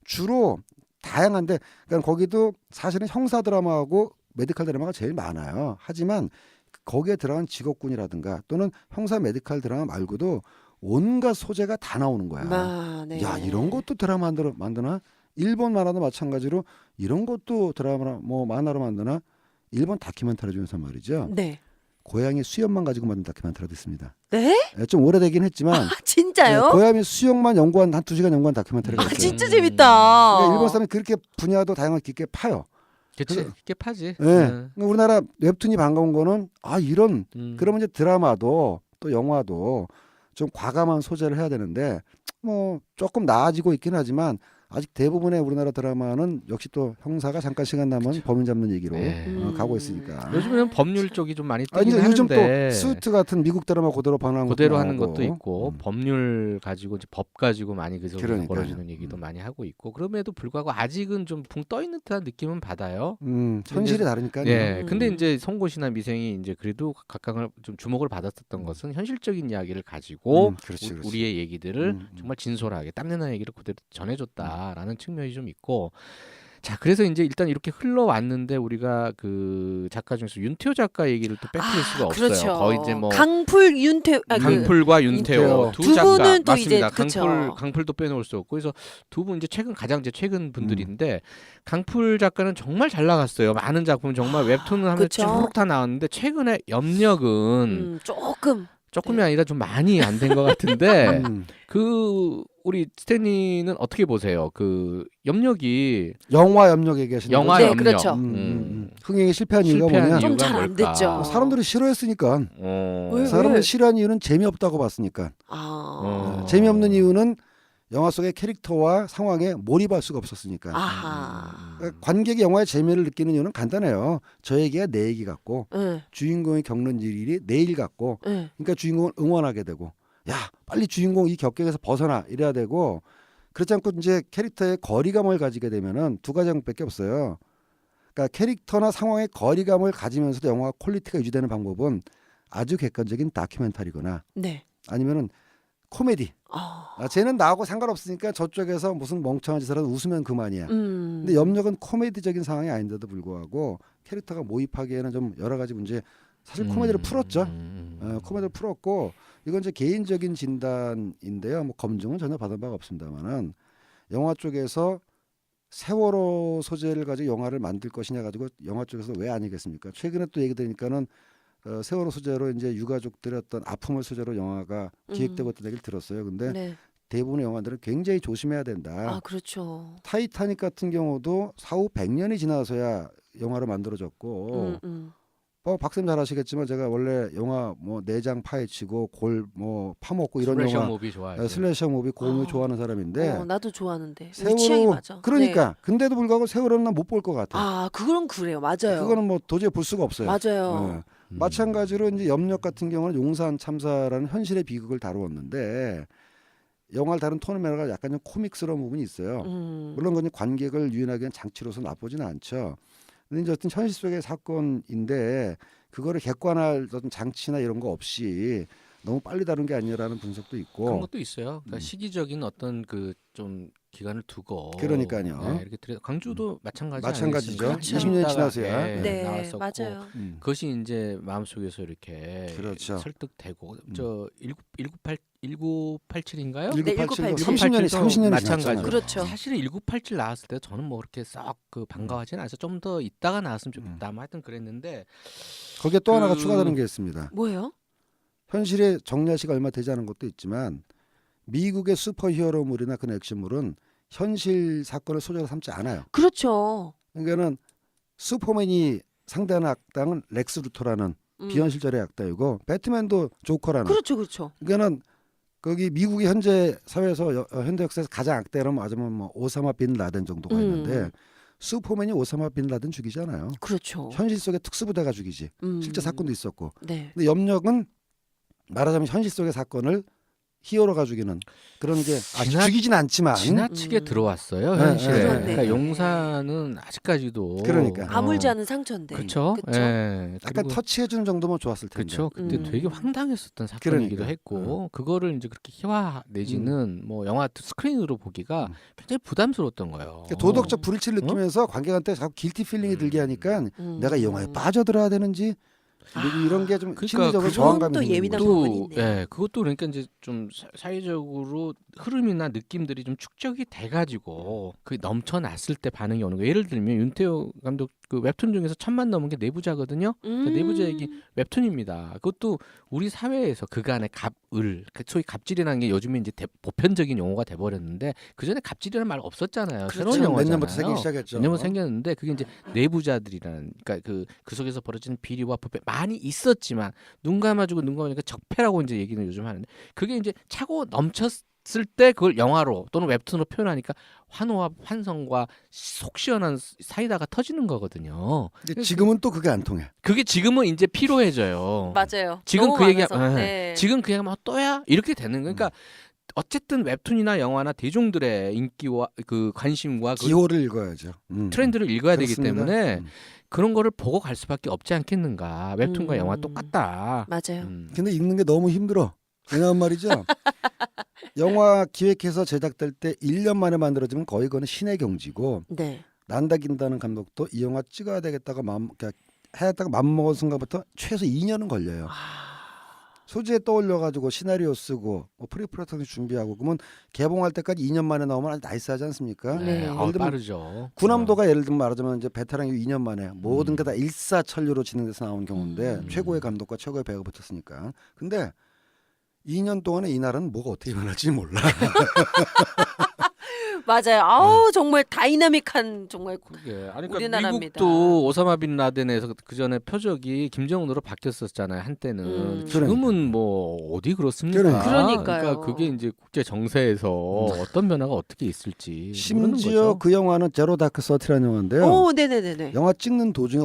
주로 다양한데 그러니까 거기도 사실은 형사 드라마하고 메디컬 드라마가 제일 많아요. 하지만 거기에 들어간 직업군이라든가 또는 형사 메디컬 드라마 말고도 온갖 소재가 다 나오는 거야. 네. 야, 이런 것도 드라마 만드나? 일본 만화도 마찬가지로 이런 것도 드라마 뭐 만화로 만드나? 일본 다큐멘터리 중에서 말이죠. 네. 고양이 수염만 가지고 만든 다큐멘터리도 있습니다. 네? 좀 오래되긴 했지만 진짜요? 고양이 수염만 연구한 한 2시간 연구한 다큐멘터리가 있어요. 진짜 재밌다. 그러니까 일본 사람이 그렇게 분야도 다양하게 깊게 파요. 그치, 그게 파지. 네. 그러니까 우리나라 웹툰이 반가운 거는 이런 그러면 이제 드라마도 또 영화도 좀 과감한 소재를 해야 되는데 뭐 조금 나아지고 있긴 하지만 아직 대부분의 우리나라 드라마는 역시 또 형사가 잠깐 시간 나면 범인 잡는 얘기로 네. 가고 있으니까. 요즘에는 법률 쪽이 좀 많이 아니 뜨긴 요즘 또 하는데 스위트 같은 미국 드라마 그대로 방영하는 그대로 것도 하는 나오고. 것도 있고 법률 가지고 이제 법 가지고 많이 그래서 그러니까요. 벌어지는 얘기도 많이 하고 있고 그럼에도 불구하고 아직은 좀 붕 떠 있는 듯한 느낌은 받아요. 현실이 다르니까요. 예. 근데 이제 송곳이나 미생이 이제 그래도 각각을 좀 주목을 받았었던 것은 현실적인 이야기를 가지고 그렇지. 우리의 얘기들을 정말 진솔하게 땀내는 얘기를 그대로 전해줬다라는 측면이 좀 있고 자 그래서 이제 일단 이렇게 흘러왔는데 우리가 그 작가 중에서 윤태호 작가 얘기를 또 빼뜨릴 수가 없어요. 그렇죠. 거의 이제 뭐 강풀 윤태호 강풀과 윤태호 두 두 작가 분은 또 맞습니다. 이제 그쵸. 강풀도 빼놓을 수 없고 그래서 두 분 이제 가장 이제 최근 분들인데 강풀 작가는 정말 잘 나갔어요. 많은 작품 정말 웹툰을 하면 그쵸. 쭉 다 나왔는데 최근에 염력은 조금이 아니라 좀 많이 안 된 것 같은데 그 우리 스탠리는 어떻게 보세요? 그 염력이 영화 염력 얘기하시는 영화 거죠? 네, 염력 그렇죠. 흥행이 실패한 이유가 실패한 뭐냐? 좀 이유가 잘 안 뭘까? 됐죠. 사람들이 싫어했으니까. 왜? 사람들이 싫어한 이유는 재미없다고 봤으니까. 재미없는 이유는 영화 속의 캐릭터와 상황에 몰입할 수가 없었으니까. 그러니까 관객이 영화의 재미를 느끼는 이유는 간단해요. 저 얘기가 내 얘기 같고 주인공이 겪는 일이 내 일 같고 그러니까 주인공을 응원하게 되고 야 빨리 주인공 이 격격에서 벗어나 이래야 되고 그렇지 않고 이제 캐릭터의 거리감을 가지게 되면은 두 가지 방법밖에 없어요. 그러니까 캐릭터나 상황의 거리감을 가지면서도 영화 퀄리티가 유지되는 방법은 아주 객관적인 다큐멘터리거나 아니면은 코미디. 쟤는 나하고 상관없으니까 저쪽에서 무슨 멍청한 짓을 하면 웃으면 그만이야. 근데 염력은 코미디적인 상황이 아닌데도 불구하고 캐릭터가 모입하기에는 좀 여러 가지 문제. 사실 코미디를 풀었죠. 코미디를 풀었고 이건 이제 개인적인 진단인데요. 뭐 검증은 전혀 받은 바가 없습니다만은 영화 쪽에서 세월호 소재를 가지고 영화를 만들 것이냐 가지고 영화 쪽에서 왜 아니겠습니까? 최근에 또 얘기 들으니까는 세월호 소재로 이제 유가족들의 어떤 아픔을 소재로 영화가 기획되고 있다는 얘기를 들었어요. 근데 대부분의 영화들은 굉장히 조심해야 된다. 그렇죠. 타이타닉 같은 경우도 사후 100년이 지나서야 영화로 만들어졌고 박쌤 잘 아시겠지만 제가 원래 영화 뭐 내장 파헤치고 골 뭐 파먹고 이런 슬래셔 영화 무비 좋아해요. 슬래셔 무비 고음을 좋아하는 사람인데 나도 좋아하는데 세월호 취향이 맞아. 그러니까 근데도 불구하고 세월호는 난 못 볼 것 같아. 그건 그래요. 맞아요. 그거는 뭐 도저히 볼 수가 없어요. 맞아요. 마찬가지로 이제 염력 같은 경우는 용산 참사라는 현실의 비극을 다루었는데 영화를 다룬 톤 매너가 약간 좀 코믹스러운 부분이 있어요. 물론 그건 관객을 유인하기 위한 장치로서 나쁘지는 않죠. 근데 이제 어떤 현실 속의 사건인데 그거를 객관할 어떤 장치나 이런 거 없이 너무 빨리 다룬 게 아니라는 분석도 그런 있고. 것도 있어요. 그러니까 시기적인 어떤 그 좀 기간을 두고 그러니까요. 네, 이렇게 강주도 마찬가지죠. 아니겠습니까? 20년이 있다가, 지나서야. 예, 네, 나왔었고 맞아요. 그것이 이제 마음속에서 이렇게 그렇죠. 설득되고 저 1987인가요? 네, 1987도 1987. 30년이 마찬가지로. 지났잖아요. 그렇죠. 사실은 1987 나왔을 때 저는 뭐 그렇게 썩 그 반가워하지는 않아서 좀 더 있다가 나왔으면 좋겠다. 뭐 하여튼 그랬는데 거기에 또 하나가 그- 추가되는 게 있습니다. 뭐예요? 현실에 정리하시가 얼마 되지 않은 것도 있지만 미국의 슈퍼히어로물이나 그런 액션물은 현실 사건을 소재로 삼지 않아요. 그렇죠. 그러니까는 슈퍼맨이 상대하는 악당은 렉스 루터라는 비현실적인 악당이고 배트맨도 조커라는. 그렇죠, 그렇죠. 그러니까는 거기 미국의 현재 사회에서 현대 역사에서 가장 악당이라면 맞으면 뭐 오사마 빈 라덴 정도가 있는데 슈퍼맨이 오사마 빈 라덴 죽이지 않아요. 그렇죠. 현실 속의 특수부대가 죽이지. 실제 사건도 있었고. 네. 근데 염력은 말하자면 현실 속의 사건을 히어로가 죽이는 그런 게 죽이진 않지만 지나치게 들어왔어요 네, 현실에. 네, 네. 그러니까 용산은 아직까지도 그러니까. 아물지 않은 상처인데. 그렇죠. 그쵸? 예. 약간 그리고 터치해주는 정도면 좋았을 텐데. 그렇죠. 그때 되게 황당했었던 사건이기도 그러니까. 했고 그거를 이제 그렇게 희화 내지는 뭐 영화 스크린으로 보기가 굉장히 부담스러웠던 거예요. 그러니까 도덕적 불일치를 느끼면서 관객한테 자꾸 길티 필링이 들게 하니까 내가 이 영화에 빠져들어야 되는지 이런 게 좀 그러니까 심리적으로 그건 저항감이 또 생기는 예민한 거죠. 부분이 또 있네요. 예, 그것도 그러니까 이제 좀 사회적으로 흐름이나 느낌들이 좀 축적이 돼가지고 그 넘쳐났을 때 반응이 오는 거예요. 예를 들면 윤태호 감독 그 웹툰 중에서 1000만 넘은 게 내부자거든요. 내부자 얘기 웹툰입니다. 그것도 우리 사회에서 그간의 갑을, 소위 갑질이라는 게 요즘에 이제 보편적인 용어가 돼버렸는데 그 전에 갑질이라는 말 없었잖아요. 새로운 그렇죠. 몇 영화잖아요. 년부터 생기기 시작했죠. 몇 년부터 생겼는데 그게 이제 내부자들이라는 그러니까 그 속에서 벌어지는 비리와 부패 많이 있었지만 눈 감아주고 눈 감으니까 적폐라고 이제 얘기는 요즘 하는데 그게 이제 차고 넘쳤을 때 그걸 영화로 또는 웹툰으로 표현하니까 환호와 환성과 속 시원한 사이다가 터지는 거거든요. 근데 지금은 또 그게 안 통해. 그게 지금은 이제 피로해져요. 맞아요. 지금 너무 그 얘기 많아서. 네. 지금 그 얘기하면 또야 이렇게 되는 거니까 그러니까 어쨌든 웹툰이나 영화나 대중들의 인기와 그 관심과 그 기호를 읽어야죠. 트렌드를 읽어야 그렇습니다. 되기 때문에 그런 거를 보고 갈 수밖에 없지 않겠는가. 웹툰과 영화 음. 똑같다. 맞아요. 근데 읽는 게 너무 힘들어. 왜냐면 말이죠. 영화 기획해서 제작될 때 1년 만에 만들어지면 거의 그거는 신의 경지고 네. 난다긴다는 감독도 이 영화 찍어야 되겠다가 그러니까 해야겠다가 맘먹은 순간부터 최소 2년은 걸려요. 소재에 떠올려가지고 시나리오 쓰고 뭐 프리프로덕션 준비하고 그러면 개봉할 때까지 2년 만에 나오면 아주 나이스하지 않습니까? 네. 예를 들면 빠르죠. 구남도가 예를 들면 말하자면 이제 베테랑 2년 만에 모든 게 다 일사천리로 진행돼서 나온 경우인데 최고의 감독과 최고의 배우가 붙었으니까. 근데 2년 동안에 이 나라는 뭐가 어떻게 변할지 몰라. 맞아요. 아우 정말 다이나믹한 정말 그게 아니 그러니까 우리나라입니다. 미국도 오사마 빈 라덴에서 그 전에 표적이 김정은으로 바뀌었었잖아요 한때는. 지금은 뭐 어디 그렇습니까? 그러니까요. 그러니까 그게 이제 국제 정세에서 어떤 변화가 어떻게 있을지 모르는 심지어 거죠. 그 영화는 제로 다크 서티라는 영화인데요. 오, 네네네네. 영화 찍는 도중에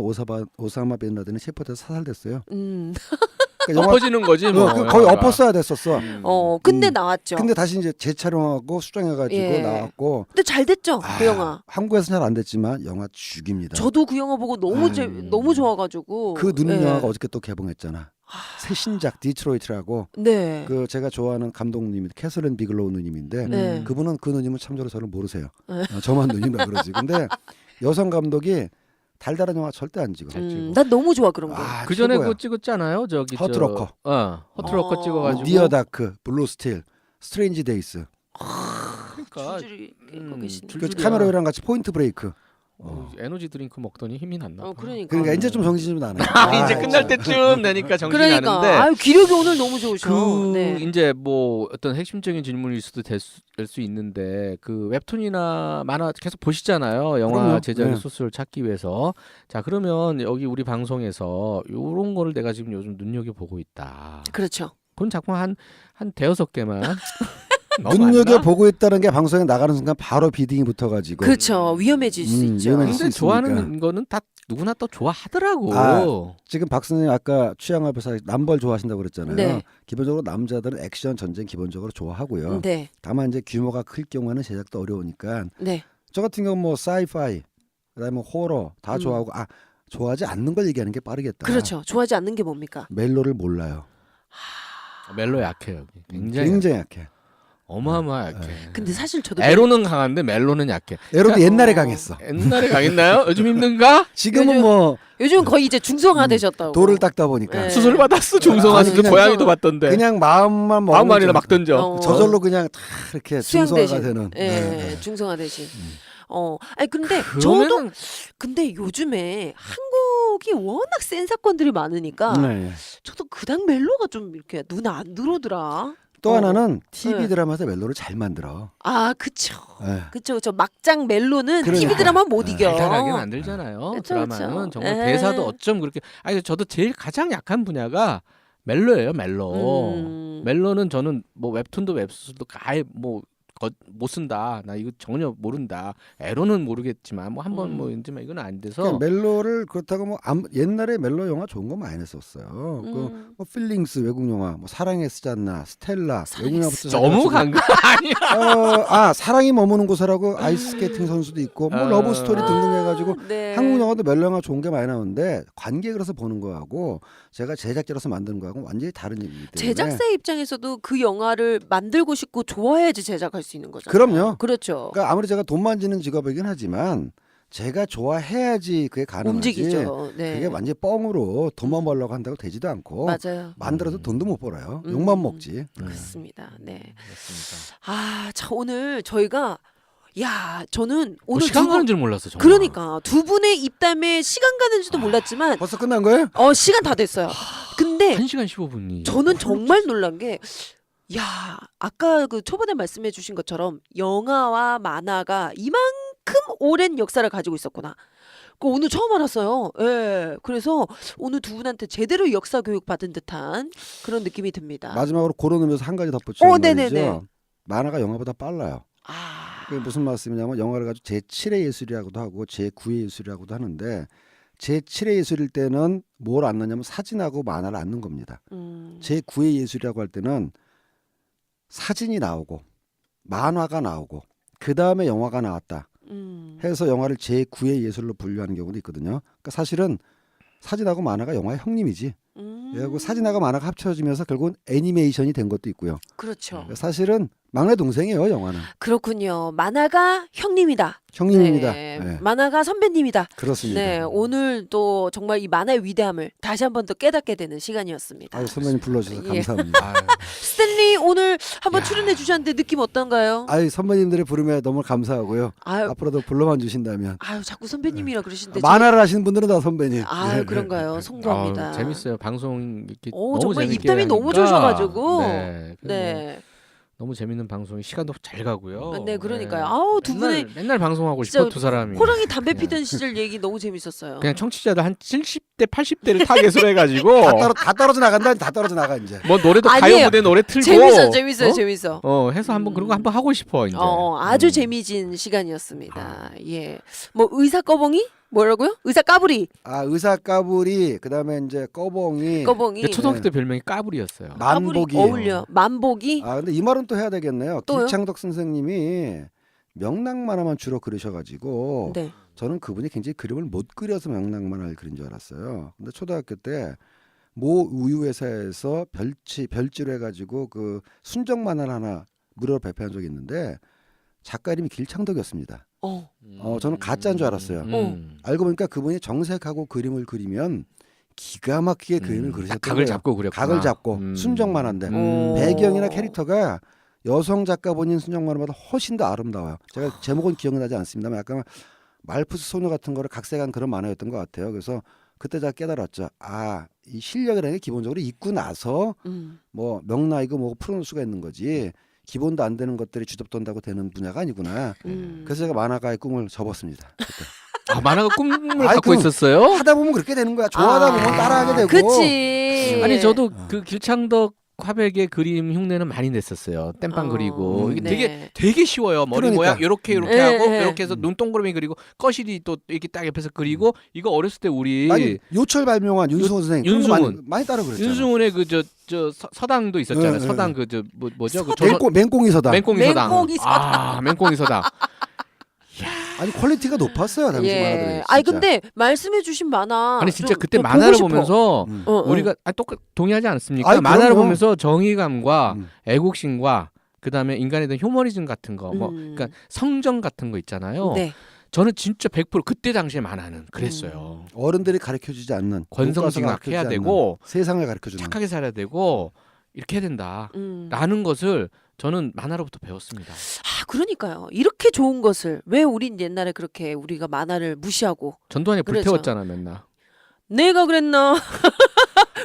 오사마 빈 라덴이 셰프한테 사살됐어요. 그러니까 엎어지는 거지 뭐. 거의 영화가. 엎었어야 됐었어. 근데 나왔죠. 근데 다시 이제 재촬영하고 수정해가지고 예. 나왔고. 근데 잘 됐죠 그 영화. 한국에서 잘 안 됐지만 영화 죽입니다. 저도 그 영화 보고 너무 너무 좋아가지고. 그 누님 예. 영화가 어저께 또 개봉했잖아. 새 신작 디트로이트라고. 네. 그 제가 좋아하는 감독님이 캐서린 비글로우 누님인데 네. 그분은 그 누님은 참조로 저를 모르세요. 저만 누님이라 그러지. 근데 여성 감독이 달달한 영화 절대 안 찍어. 난 너무 좋아 그런 거. 그 전에 최고야. 그거 찍었잖아요. 저기 허트로커. 허트로커 찍어가지고. 디어 다크, 블루 스틸, 스트레인지 데이스. 그러니까 줄줄이 읽고 계시네. 그 카메라랑 같이 포인트 브레이크. 에너지 드링크 먹더니 힘이 났나 봐. 그러니까. 그러니까 이제 좀 정신이 좀 나네. 이제 끝날 때쯤 되니까 정신이 그러니까. 나는데. 아유 기력이 오늘 너무 좋으셔. 그 네. 이제 뭐 어떤 핵심적인 질문일 수도 될 수 있는데 그 웹툰이나 만화 계속 보시잖아요. 영화 그럼요. 제작의 네. 소스를 찾기 위해서. 자 그러면 여기 우리 방송에서 요런 거를 내가 지금 요즘 눈여겨 보고 있다. 그렇죠. 그런 작품 한 대여섯 개만 너무 눈여겨 많나? 보고 있다는 게 방송에 나가는 순간 바로 비딩이 붙어가지고. 그렇죠. 위험해질 수 있죠. 위험해질 수 근데 있으니까. 좋아하는 거는 다 누구나 또 좋아하더라고. 아, 지금 박 선생님 아까 취향 앞에서 남벌 좋아하신다고 그랬잖아요. 네. 기본적으로 남자들은 액션 전쟁 기본적으로 좋아하고요. 네. 다만 이제 규모가 클 경우에는 제작도 어려우니까 네. 저 같은 경우 뭐 사이파이 그다음에 호러 다 좋아하고 좋아하지 않는 걸 얘기하는 게 빠르겠다. 그렇죠. 좋아하지 않는 게 뭡니까? 멜로를 몰라요. 멜로 약해 여기. 굉장히 굉장히 약해. 어마어마 약해. 근데 사실 저도 에로는 강한데 멜로는 약해. 에로도 옛날에 강했어. 옛날에 강했나요? 요즘 힘든가? 지금은 요즘- 뭐 요즘은 거의 이제 중성화 되셨다고. 돌을 닦다 보니까 네. 수술 받았어 중성화 수술 그냥- 고양이도 받던데. 그냥 마음만 먹으면 아무 말이나 막 던져. 어. 저절로 그냥 다 이렇게 수양 중성화가 대신. 되는. 예, 네. 중성화 대신. 아니 근데 저도 그러면은 근데 요즘에 한국이 워낙 센 사건들이 많으니까 네. 저도 그닥 멜로가 좀 이렇게 눈에 안 들어오더라. 또 하나는 TV 네. 드라마에서 멜로를 잘 만들어. 아, 그쵸. 네. 그쵸. 저 막장 멜로는 그러니까. TV 드라마 못 네. 이겨. 달달하게 만들잖아요. 그쵸, 드라마는 그쵸. 정말 에. 대사도 어쩜 그렇게. 아니 저도 제일 가장 약한 분야가 멜로예요. 멜로. 멜로는 저는 뭐 웹툰도 웹소설도 아예 못 쓴다. 나 이거 전혀 모른다. 에로는 모르겠지만 뭐 한번 뭐 인지만 이건 안 돼서. 그러니까 멜로를 그렇다고 뭐 옛날에 멜로 영화 좋은 거 많이 냈었어요. 뭐 필링스 외국 영화, 뭐 사랑에 쓰지 않나, 스텔라 외국 영화부터 너무 간 거 아니야? 사랑이 머무는 곳이라고 아이스스케이팅 선수도 있고 뭐 러브 스토리 등등 해가지고 네. 한국 영화도 멜로 영화 좋은 게 많이 나오는데 관객으로서 보는 거하고 제가 제작자로서 만드는 거하고 완전히 다른 얘기이기 때문에. 제작사의 입장에서도 그 영화를 만들고 싶고 좋아야지 제작할 수 있는 거잖아요. 그럼요. 그렇죠. 그러니까 아무리 제가 돈 만지는 직업이긴 하지만 제가 좋아해야지 그게 가능하지. 움직이죠. 네. 그게 완전 히 뻥으로 돈만 벌려고 한다고 되지도 않고 맞아요. 만들어도 돈도 못 벌어요. 욕만 먹지. 그렇습니다. 네. 그렇습니다. 아, 자 오늘 저희가 저는 오늘 시간 두 분- 가는 줄 몰랐어. 정말. 그러니까 두 분의 입담에 시간 가는지도 몰랐지만 벌써 끝난 거예요? 시간 다 됐어요. 근데 1시간 15분이. 저는 정말 놀란 게 아까 그 초반에 말씀해 주신 것처럼 영화와 만화가 이만큼 오랜 역사를 가지고 있었구나. 오늘 처음 알았어요. 예. 그래서 오늘 두 분한테 제대로 역사 교육 받은 듯한 그런 느낌이 듭니다. 마지막으로 그런 의미에서 한 가지 덧붙이면 네네네. 말이죠. 만화가 영화보다 빨라요. 아. 그게 무슨 말씀이냐면 영화를 가지고 제7의 예술이라고도 하고 제9의 예술이라고도 하는데 제7의 예술일 때는 뭘 안 넣냐면 사진하고 만화를 안 넣는 겁니다. 제9의 예술이라고 할 때는 사진이 나오고 만화가 나오고 그 다음에 영화가 나왔다 해서 영화를 제9의 예술로 분류하는 경우도 있거든요. 그러니까 사실은 사진하고 만화가 영화의 형님이지. 그리고 사진하고 만화가 합쳐지면서 결국은 애니메이션이 된 것도 있고요. 그렇죠. 사실은 막내 동생이에요, 영화는. 그렇군요. 만화가 형님이다. 형님입니다. 네. 네. 만화가 선배님이다. 그렇습니다. 네, 오늘 또 정말 이 만화의 위대함을 다시 한 번 더 깨닫게 되는 시간이었습니다. 아유, 선배님 불러주셔서 예. 감사합니다. 아유, 스탠리 오늘 한번 출연해 주셨는데 느낌 어떤가요? 아유, 선배님들의 부름에 너무 감사하고요. 아유, 앞으로도 불러만 주신다면. 자꾸 선배님이라 그러시는데 만화를 하시는 분들은 다 선배님. 아유 네, 그런가요? 송구합니다. 재밌어요. 방송 이렇게 오, 너무 정말 재밌게 입담이 너무 하니까. 좋으셔가지고. 네. 네, 너무 재밌는 방송이 시간도 잘 가고요. 네 그러니까요. 아우 두 분의 맨날 방송하고 진짜 싶어 두 사람이. 호랑이 담배 그냥. 피던 시절 얘기 너무 재밌었어요. 그냥 청취자들 한 70대 80대를 타겟으로 해가지고 다 떨어져 나간다. 다 떨어져 나가 이제. 뭐 노래도 아니에요. 가요 무대 노래 틀고 재밌어요. 해서 한번 그런 거 한번 하고 싶어 이제. 아주 재미진 시간이었습니다. 예, 뭐 의사 꺼벙이 뭐라고요? 의사 까불이 의사 까불이 그다음에 이제 꺼벙이 꺼벙이 근데 초등학교 때 별명이 까불이었어요. 만복이. 어울려. 만복이 근데 이 말은 또 해야 되겠네요. 또요? 길창덕 선생님이 명락 만화만 주로 그리셔가지고 네. 저는 그분이 굉장히 그림을 못 그려서 명락 만화를 그린 줄 알았어요. 근데 초등학교 때 모 우유 회사에서 별지로 해가지고 그 순정 만화를 하나 무료로 배포한 적이 있는데 작가 이름이 길창덕이었습니다. 저는 가짜인 줄 알았어요. 알고 보니까 그분이 정색하고 그림을 그리면 기가 막히게 그림을 그리셨던 각을 거예요. 잡고 그렸구나. 각을 잡고 순정 만화인데 배경이나 캐릭터가 여성 작가 본인 순정 만화보다 훨씬 더 아름다워요. 제가 제목은 기억나지 않습니다만 약간 말푸스 소녀 같은 거를 각색한 그런 만화였던 것 같아요. 그래서 그때 제가 깨달았죠. 이 실력이라는 게 기본적으로 있고 나서 뭐 명나이고 뭐고 풀어놓을 수가 있는 거지. 기본도 안 되는 것들이 주접돈다고 되는 분야가 아니구나. 그래서 제가 만화가의 꿈을 접었습니다. 그때. 만화가 꿈을 아이, 갖고 그럼 있었어요? 하다 보면 그렇게 되는 거야. 좋아하다 보면 따라하게 되고. 그치. 아니 저도 그 길창덕 화백의 그림 흉내는 많이 냈었어요. 땜빵 그리고 이게 네. 되게 쉬워요. 머리 그러니까. 모양 이렇게 네, 하고 네. 이렇게 해서 눈 동그라미 그리고 거실이 또 이렇게 딱 옆에서 그리고 이거 어렸을 때 우리 아니 요철 발명한 윤승훈 선생님 그런 거 윤승훈. 많이 따라 그랬잖아요. 윤승훈의 그 저 서당도 있었잖아요. 네, 네, 서당 네. 그 뭐죠? 그 맹꽁이 서당. 맹꽁이 서당. 맹꽁이 서당. 아, 맹꽁이 서당. 아니 퀄리티가 높았어요 당시 만화들이. 예. 아니 근데 말씀해주신 만화. 아니 진짜 좀 그때 더 보고 만화를 싶어. 보면서 우리가 우리가 똑같 동의하지 않습니까? 아니, 만화를 그럼요. 보면서 정의감과 음. 애국심과 그다음에 인간에 대한 휴머니즘 같은 거, 뭐 그러니까 성정 같은 거 있잖아요. 네. 저는 진짜 100% 그때 당시에 만화는 그랬어요. 어른들이 가르쳐주지 않는 권성징악 교과서가 해야 가르쳐주지 되고 않는 세상을 가르쳐주는. 착하게 살아야 되고 이렇게 해야 된다. 음. 라는 것을 저는 만화로부터 배웠습니다. 아 그러니까요. 이렇게 좋은 것을 왜 우린 옛날에 그렇게 우리가 만화를 무시하고 전두환이 그렇죠. 불태웠잖아 맨날. 내가 그랬나?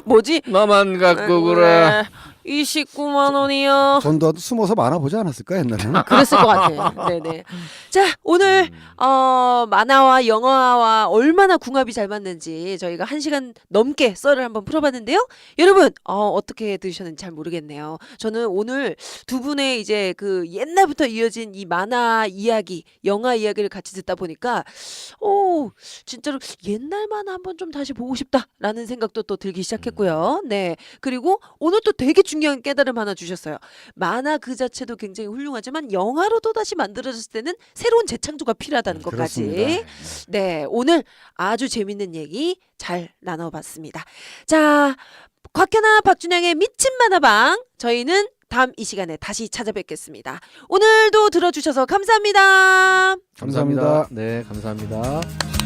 뭐지? 너만 갖고 그래. 29만 원이요. 전두환도 숨어서 만화 보지 않았을까 옛날에는? 그랬을 것 같아. 네네. 자 오늘 만화와 영화와 얼마나 궁합이 잘 맞는지 저희가 1시간 넘게 썰을 한번 풀어봤는데요. 여러분 어떻게 들으셨는지 잘 모르겠네요. 저는 오늘 두 분의 이제 그 옛날부터 이어진 이 만화 이야기, 영화 이야기를 같이 듣다 보니까 진짜로 옛날 만화 한번 좀 다시 보고 싶다라는 생각도 또 들기 시작했고요. 네. 그리고 오늘 또 되게 중요한 깨달음 하나 주셨어요. 만화 그 자체도 굉장히 훌륭하지만 영화로 또 다시 만들어졌을 때는 새로운 재창조가 필요하다는 것까지. 그렇습니다. 네, 오늘 아주 재밌는 얘기 잘 나눠봤습니다. 자, 곽현아 박준영의 미친 만화방 저희는 다음 이 시간에 다시 찾아뵙겠습니다. 오늘도 들어주셔서 감사합니다. 감사합니다. 네, 감사합니다.